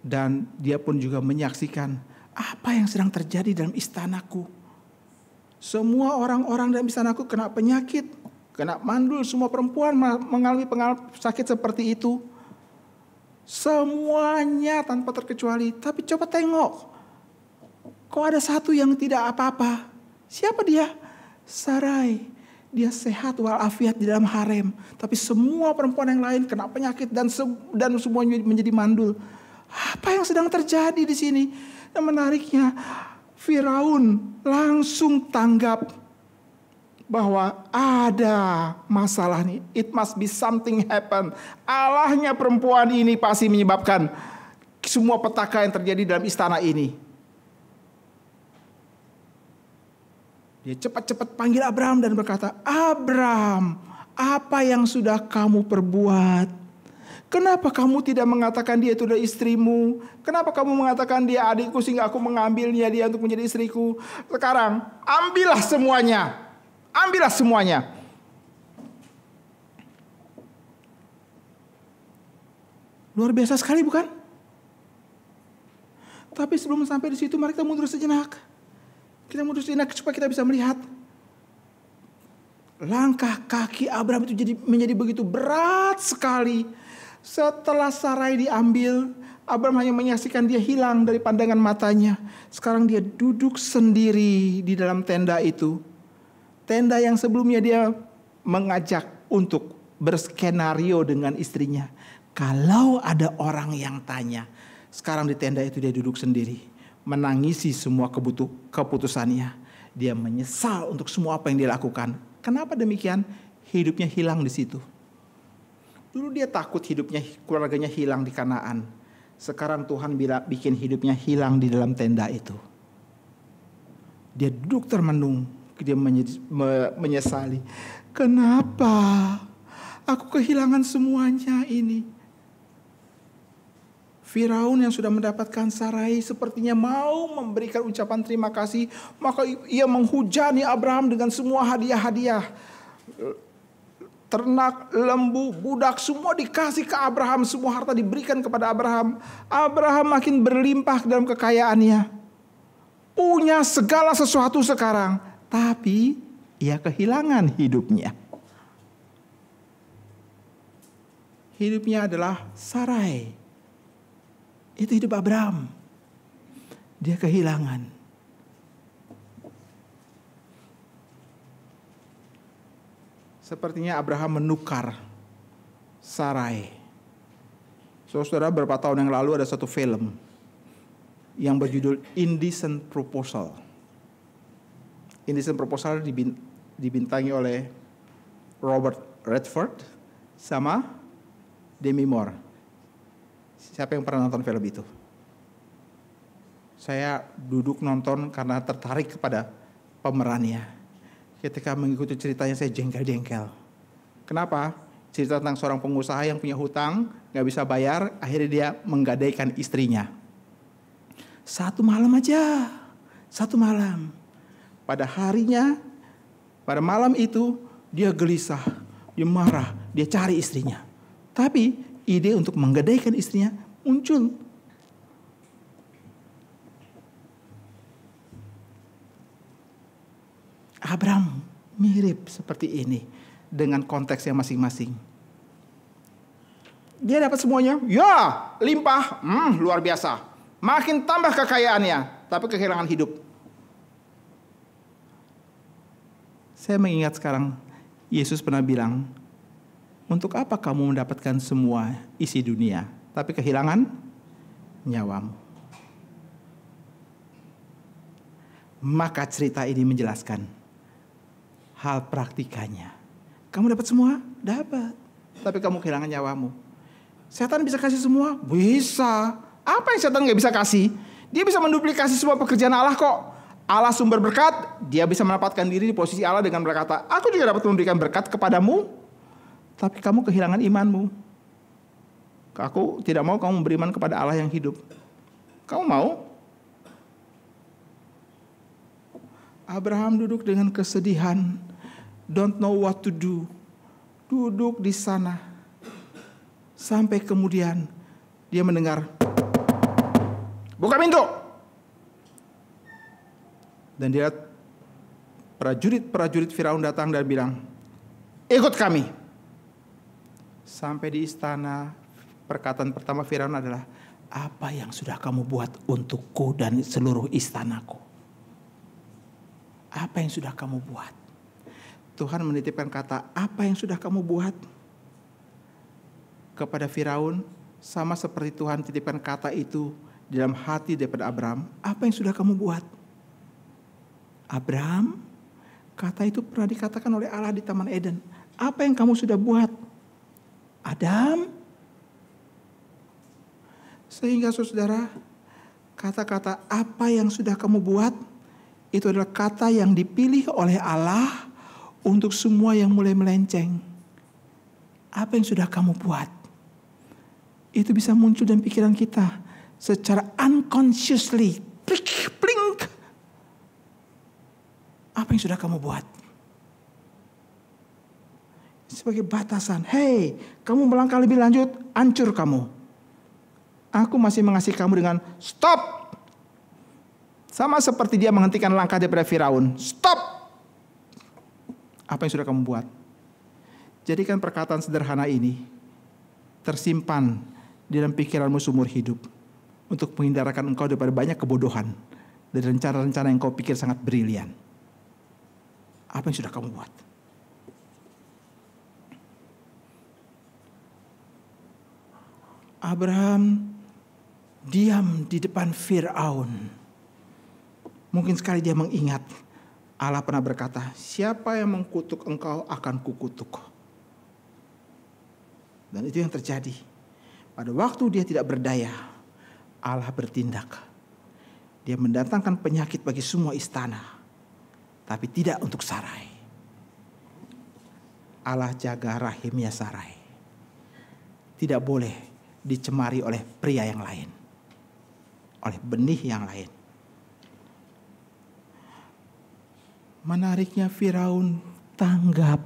Dan dia pun juga menyaksikan apa yang sedang terjadi dalam istanaku. Semua orang-orang dalam istanaku kena penyakit, kena mandul, semua perempuan mengalami sakit seperti itu. Semuanya tanpa terkecuali. Tapi coba tengok, kok ada satu yang tidak apa-apa? Siapa dia? Sarai. Dia sehat walafiat di dalam harem. Tapi semua perempuan yang lain kena penyakit dan semuanya menjadi mandul. Apa yang sedang terjadi di sini? Yang menariknya, Firaun langsung tanggap bahwa ada masalah nih. It must be something happen. Allahnya perempuan ini pasti menyebabkan semua petaka yang terjadi dalam istana ini. Dia cepat-cepat panggil Abraham dan berkata, Abraham, apa yang sudah kamu perbuat? Kenapa kamu tidak mengatakan dia itu adalah istrimu? Kenapa kamu mengatakan dia adikku sehingga aku mengambilnya dia untuk menjadi istriku? Sekarang ambillah semuanya. Ambillah semuanya. Luar biasa sekali bukan? Tapi sebelum sampai di situ mari kita mundur sejenak. Kita mundur sejenak supaya kita bisa melihat langkah kaki Abraham itu menjadi begitu berat sekali. Setelah Sarai diambil, Abraham hanya menyaksikan dia hilang dari pandangan matanya. Sekarang dia duduk sendiri di dalam tenda itu. Tenda yang sebelumnya dia mengajak untuk berskenario dengan istrinya. Kalau ada orang yang tanya, sekarang di tenda itu dia duduk sendiri. Menangisi semua keputusannya. Dia menyesal untuk semua apa yang dia lakukan. Kenapa demikian? Hidupnya hilang di situ. Dulu dia takut keluarganya hilang di Kanaan. Sekarang Tuhan bikin hidupnya hilang di dalam tenda itu. Dia duduk termenung. Dia menyesali. Kenapa aku kehilangan semuanya ini? Firaun yang sudah mendapatkan Sarai sepertinya mau memberikan ucapan terima kasih. Maka ia menghujani Abraham dengan semua hadiah-hadiah. Ternak, lembu, budak semua dikasih ke Abraham. Semua harta diberikan kepada Abraham. Abraham makin berlimpah dalam kekayaannya. Punya segala sesuatu sekarang. Tapi ia kehilangan hidupnya. Hidupnya adalah Sarai. Itu hidup Abraham. Dia kehilangan. Sepertinya Abraham menukar Sarai. Saudara, beberapa tahun yang lalu ada satu film yang berjudul Indecent Proposal. Indecent Proposal dibintangi oleh Robert Redford sama Demi Moore. Siapa yang pernah nonton film itu? Saya duduk nonton karena tertarik kepada pemerannya. Ketika mengikuti ceritanya saya jengkel-jengkel. Kenapa? Cerita tentang seorang pengusaha yang punya hutang, gak bisa bayar, akhirnya dia menggadaikan istrinya. Satu malam aja. Pada malam itu dia gelisah, dia marah, dia cari istrinya. Tapi ide untuk menggadaikan istrinya muncul. Abraham mirip seperti ini dengan konteksnya masing-masing. Dia dapat semuanya, ya limpah, luar biasa. Makin tambah kekayaannya, tapi kehilangan hidup. Saya mengingat sekarang, Yesus pernah bilang, untuk apa kamu mendapatkan semua isi dunia, tapi kehilangan nyawamu? Maka cerita ini menjelaskan hal praktikanya. Kamu dapat semua? Dapat. Tapi kamu kehilangan nyawamu. Setan bisa kasih semua? Bisa. Apa yang setan gak bisa kasih? Dia bisa menduplikasi semua pekerjaan Allah kok. Allah sumber berkat, dia bisa menempatkan diri di posisi Allah dengan berkata, aku juga dapat memberikan berkat kepadamu, tapi kamu kehilangan imanmu. Aku tidak mau kamu beriman kepada Allah yang hidup. Kamu mau? Abraham duduk dengan kesedihan, don't know what to do. Duduk di sana. Sampai kemudian dia mendengar, buka pintu. Dan dia lihat prajurit-prajurit Firaun datang dan bilang, ikut kami. Sampai di istana, perkataan pertama Firaun adalah, apa yang sudah kamu buat untukku dan seluruh istanaku? Apa yang sudah kamu buat? Tuhan menitipkan kata, apa yang sudah kamu buat? Kepada Firaun, sama seperti Tuhan titipkan kata itu di dalam hati daripada Abraham, apa yang sudah kamu buat? Abraham, kata itu pernah dikatakan oleh Allah di Taman Eden. Apa yang kamu sudah buat? Adam. Sehingga saudara, kata-kata apa yang sudah kamu buat, itu adalah kata yang dipilih oleh Allah untuk semua yang mulai melenceng. Apa yang sudah kamu buat? Itu bisa muncul dalam pikiran kita secara unconsciously. Blink. Apa yang sudah kamu buat? Sebagai batasan. Hei, kamu melangkah lebih lanjut, hancur kamu. Aku masih mengasihi kamu dengan stop. Sama seperti dia menghentikan langkah daripada Firaun. Stop. Apa yang sudah kamu buat? Jadikan perkataan sederhana ini tersimpan di dalam pikiranmu seumur hidup. Untuk menghindarkan engkau daripada banyak kebodohan. Dari rencana-rencana yang kau pikir sangat brilian. Apa yang sudah kamu buat? Abraham diam di depan Firaun. Mungkin sekali dia mengingat Allah pernah berkata, siapa yang mengkutuk engkau akan kukutuk. Dan itu yang terjadi. Pada waktu dia tidak berdaya, Allah bertindak. Dia mendatangkan penyakit bagi semua istana. Tapi tidak untuk Sarai. Allah jaga rahimnya Sarai. Tidak boleh dicemari oleh pria yang lain. Oleh benih yang lain. Menariknya Firaun tanggap.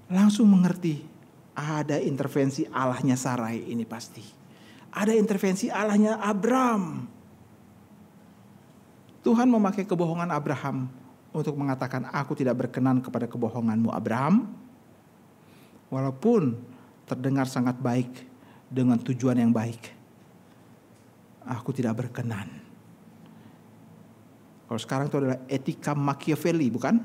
Langsung mengerti. Ada intervensi Allahnya Sarai ini pasti. Ada intervensi Allahnya Abraham. Tuhan memakai kebohongan Abraham untuk mengatakan, aku tidak berkenan kepada kebohonganmu Abraham. Walaupun terdengar sangat baik dengan tujuan yang baik. Aku tidak berkenan. Kalau sekarang itu adalah etika Machiavelli, bukan?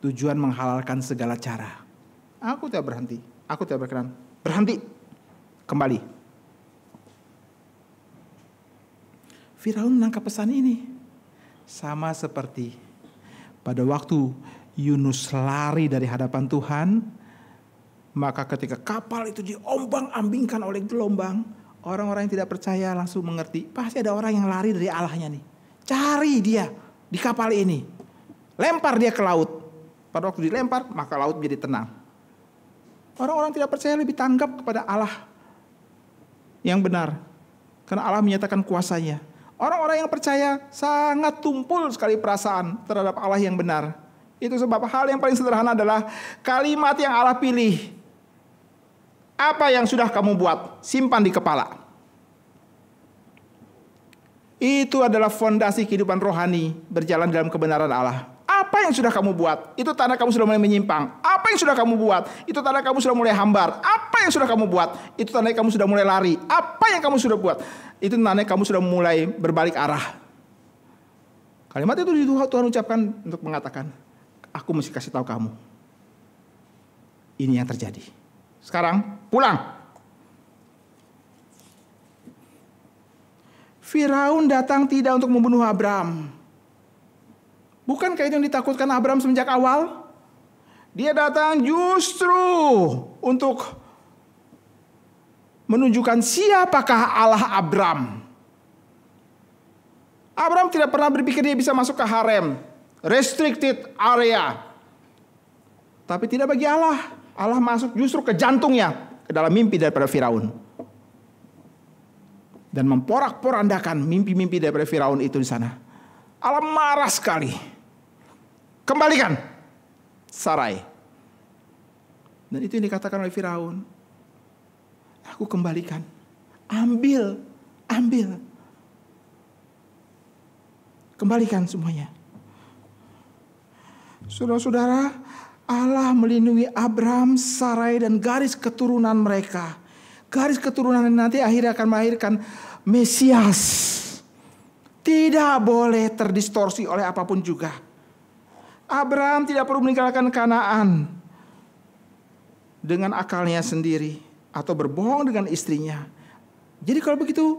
Tujuan menghalalkan segala cara. Aku tidak berhenti. Aku tidak berkenan. Berhenti. Kembali. Firaun menangkap pesan ini. Sama seperti pada waktu Yunus lari dari hadapan Tuhan. Maka ketika kapal itu diombang-ambingkan oleh gelombang. Orang-orang yang tidak percaya langsung mengerti. Pasti ada orang yang lari dari Allahnya nih. Cari dia di kapal ini. Lempar dia ke laut. Pada waktu dilempar maka laut menjadi tenang. Orang-orang tidak percaya lebih tanggap kepada Allah yang benar. Karena Allah menyatakan kuasanya. Orang-orang yang percaya sangat tumpul sekali perasaan terhadap Allah yang benar. Itu sebab hal yang paling sederhana adalah kalimat yang Allah pilih. Apa yang sudah kamu buat? Simpan di kepala. Itu adalah fondasi kehidupan rohani berjalan dalam kebenaran Allah. Apa yang sudah kamu buat? Itu tanda kamu sudah mulai menyimpang. Apa yang sudah kamu buat? Itu tanda kamu sudah mulai hambar. Apa yang sudah kamu buat? Itu tanda kamu sudah mulai lari. Apa yang kamu sudah buat? Itu tanda kamu sudah mulai berbalik arah. Kalimat itu Tuhan ucapkan untuk mengatakan, aku mesti kasih tahu kamu. Ini yang terjadi. Sekarang pulang. Firaun datang tidak untuk membunuh Abraham. Bukankah itu yang ditakutkan Abraham semenjak awal? Dia datang justru untuk menunjukkan siapakah Allah Abram. Abram tidak pernah berpikir dia bisa masuk ke harem, restricted area. Tapi tidak bagi Allah. Allah masuk justru ke jantungnya, ke dalam mimpi daripada Firaun. Dan memporak-porandakan mimpi-mimpi daripada Firaun itu di sana. Allah marah sekali. Kembalikan Sarai. Dan itu yang dikatakan oleh Firaun. Aku kembalikan. Ambil. Kembalikan semuanya. Saudara-saudara, Allah melindungi Abram, Sarai, dan garis keturunan mereka. Garis keturunan yang nanti akhirnya akan melahirkan Mesias. Tidak boleh terdistorsi oleh apapun juga. Abram tidak perlu meninggalkan Kanaan dengan akalnya sendiri atau berbohong dengan istrinya. Jadi kalau begitu,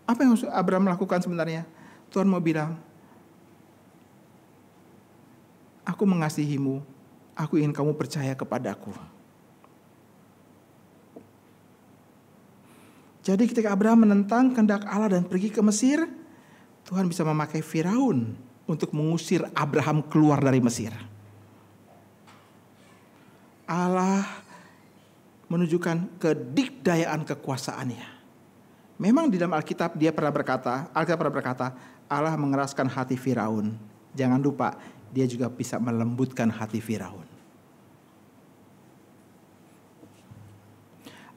apa yang harus Abram lakukan sebenarnya? Tuhan mau bilang, aku mengasihimu, aku ingin kamu percaya kepadaku. Jadi ketika Abraham menentang kehendak Allah dan pergi ke Mesir, Tuhan bisa memakai Firaun untuk mengusir Abraham keluar dari Mesir. Allah menunjukkan kedikdayaan kekuasaannya. Memang di dalam Alkitab pernah berkata, Allah mengeraskan hati Firaun. Jangan lupa, dia juga bisa melembutkan hati Firaun.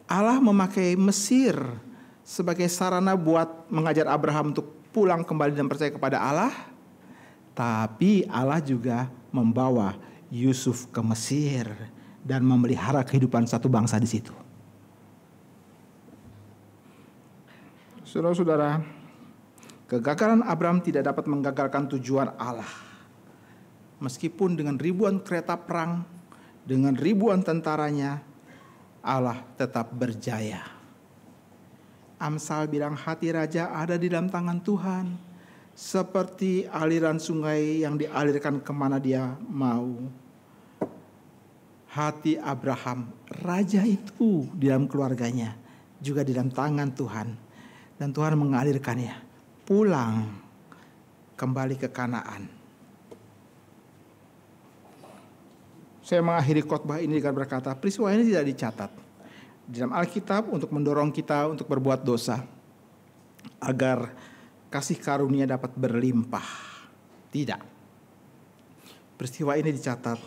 Allah memakai Mesir sebagai sarana buat mengajar Abraham untuk pulang kembali dan percaya kepada Allah. Tapi Allah juga membawa Yusuf ke Mesir dan memelihara kehidupan satu bangsa di situ. Saudara-saudara, kegagalan Abraham tidak dapat menggagalkan tujuan Allah. Meskipun dengan ribuan kereta perang, dengan ribuan tentaranya, Allah tetap berjaya. Amsal bilang hati raja ada di dalam tangan Tuhan, seperti aliran sungai yang dialirkan kemana dia mau. Hati Abraham, raja itu di dalam keluarganya, juga di dalam tangan Tuhan. Dan Tuhan mengalirkannya pulang kembali ke Kanaan. Saya mengakhiri khotbah ini dengan berkata, peristiwa ini tidak dicatat di dalam Alkitab untuk mendorong kita untuk berbuat dosa, agar kasih karunia dapat berlimpah. Tidak. Peristiwa ini dicatat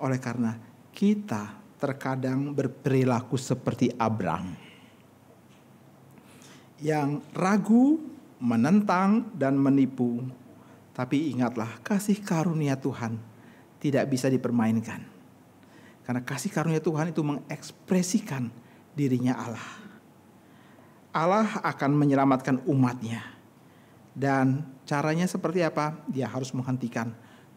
oleh karena kita terkadang berperilaku seperti Abram, yang ragu, menentang, dan menipu. Tapi ingatlah, kasih karunia Tuhan tidak bisa dipermainkan. Karena kasih karunia Tuhan itu mengekspresikan dirinya Allah. Allah akan menyelamatkan umatnya. Dan caranya seperti apa? Dia harus menghentikan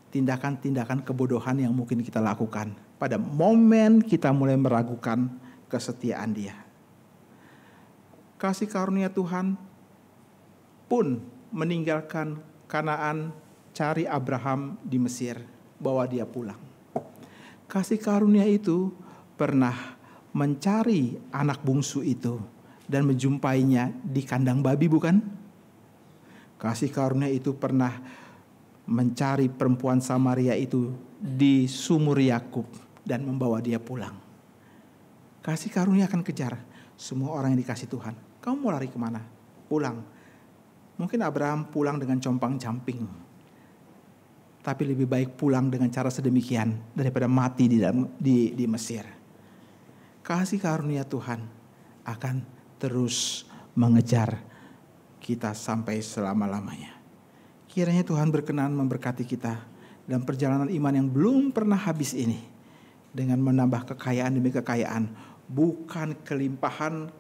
tindakan-tindakan kebodohan yang mungkin kita lakukan pada momen kita mulai meragukan kesetiaan Dia. Kasih karunia Tuhan pun meninggalkan Kanaan, cari Abraham di Mesir, bawa dia pulang. Kasih karunia itu pernah mencari anak bungsu itu dan menjumpainya di kandang babi, bukan? Kasih karunia itu pernah mencari perempuan Samaria itu di sumur Yakub dan membawa dia pulang. Kasih karunia akan kejar semua orang yang dikasih Tuhan. Kamu mau lari kemana? Pulang. Mungkin Abraham pulang dengan compang-camping. Tapi lebih baik pulang dengan cara sedemikian daripada mati di Mesir. Kasih karunia Tuhan akan terus mengejar kita sampai selama-lamanya. Kiranya Tuhan berkenan memberkati kita dalam perjalanan iman yang belum pernah habis ini, dengan menambah kekayaan demi kekayaan, bukan kelimpahan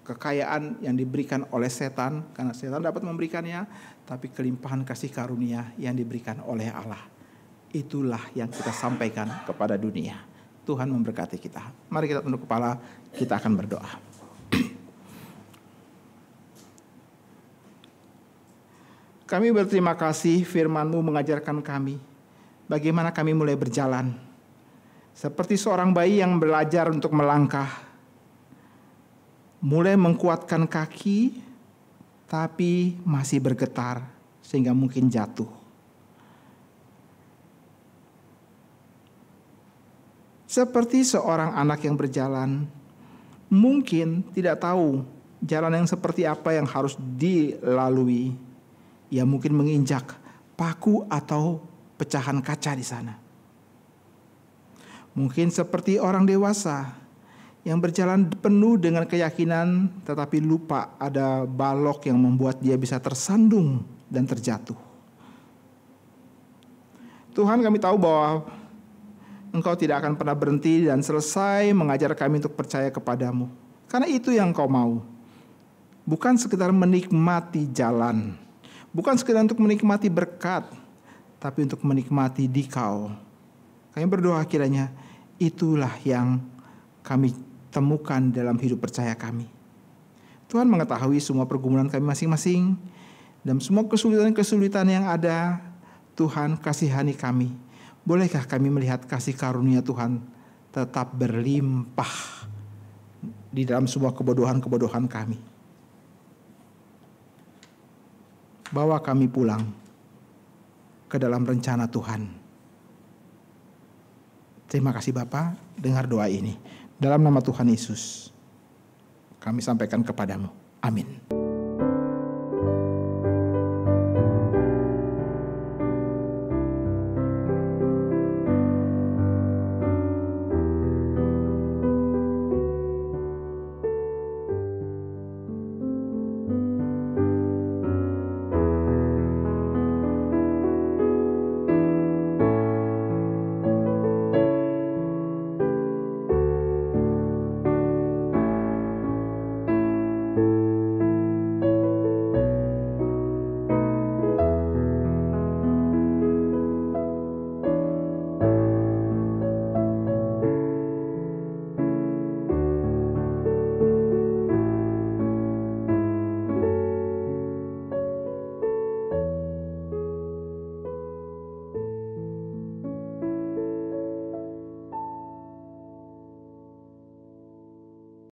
kekayaan yang diberikan oleh setan, karena setan dapat memberikannya, tapi kelimpahan kasih karunia yang diberikan oleh Allah. Itulah yang kita sampaikan kepada dunia. Tuhan memberkati kita. Mari kita tunduk kepala, kita akan berdoa. Kami berterima kasih firman-Mu mengajarkan kami bagaimana kami mulai berjalan Seperti seorang bayi yang belajar untuk melangkah, mulai menguatkan kaki, tapi masih bergetar sehingga mungkin jatuh. Seperti seorang anak yang berjalan, mungkin tidak tahu jalan yang seperti apa yang harus dilalui. Ia mungkin menginjak paku atau pecahan kaca di sana. Mungkin seperti orang dewasa yang berjalan penuh dengan keyakinan tetapi lupa ada balok yang membuat dia bisa tersandung dan terjatuh. Tuhan, kami tahu bahwa Engkau tidak akan pernah berhenti dan selesai mengajar kami untuk percaya kepadamu. Karena itu yang Engkau mau. Bukan sekedar menikmati jalan, bukan sekedar untuk menikmati berkat, tapi untuk menikmati Dikau. Kami berdoa kiranya itulah yang kami temukan dalam hidup percaya kami. Tuhan mengetahui semua pergumulan kami masing-masing dan semua kesulitan-kesulitan yang ada. Tuhan, kasihani kami. Bolehkah kami melihat kasih karunia Tuhan tetap berlimpah di dalam semua kebodohan-kebodohan kami. Bawa kami pulang ke dalam rencana Tuhan. Terima kasih Bapa, dengar doa ini. Dalam nama Tuhan Yesus, kami sampaikan kepadamu. Amin.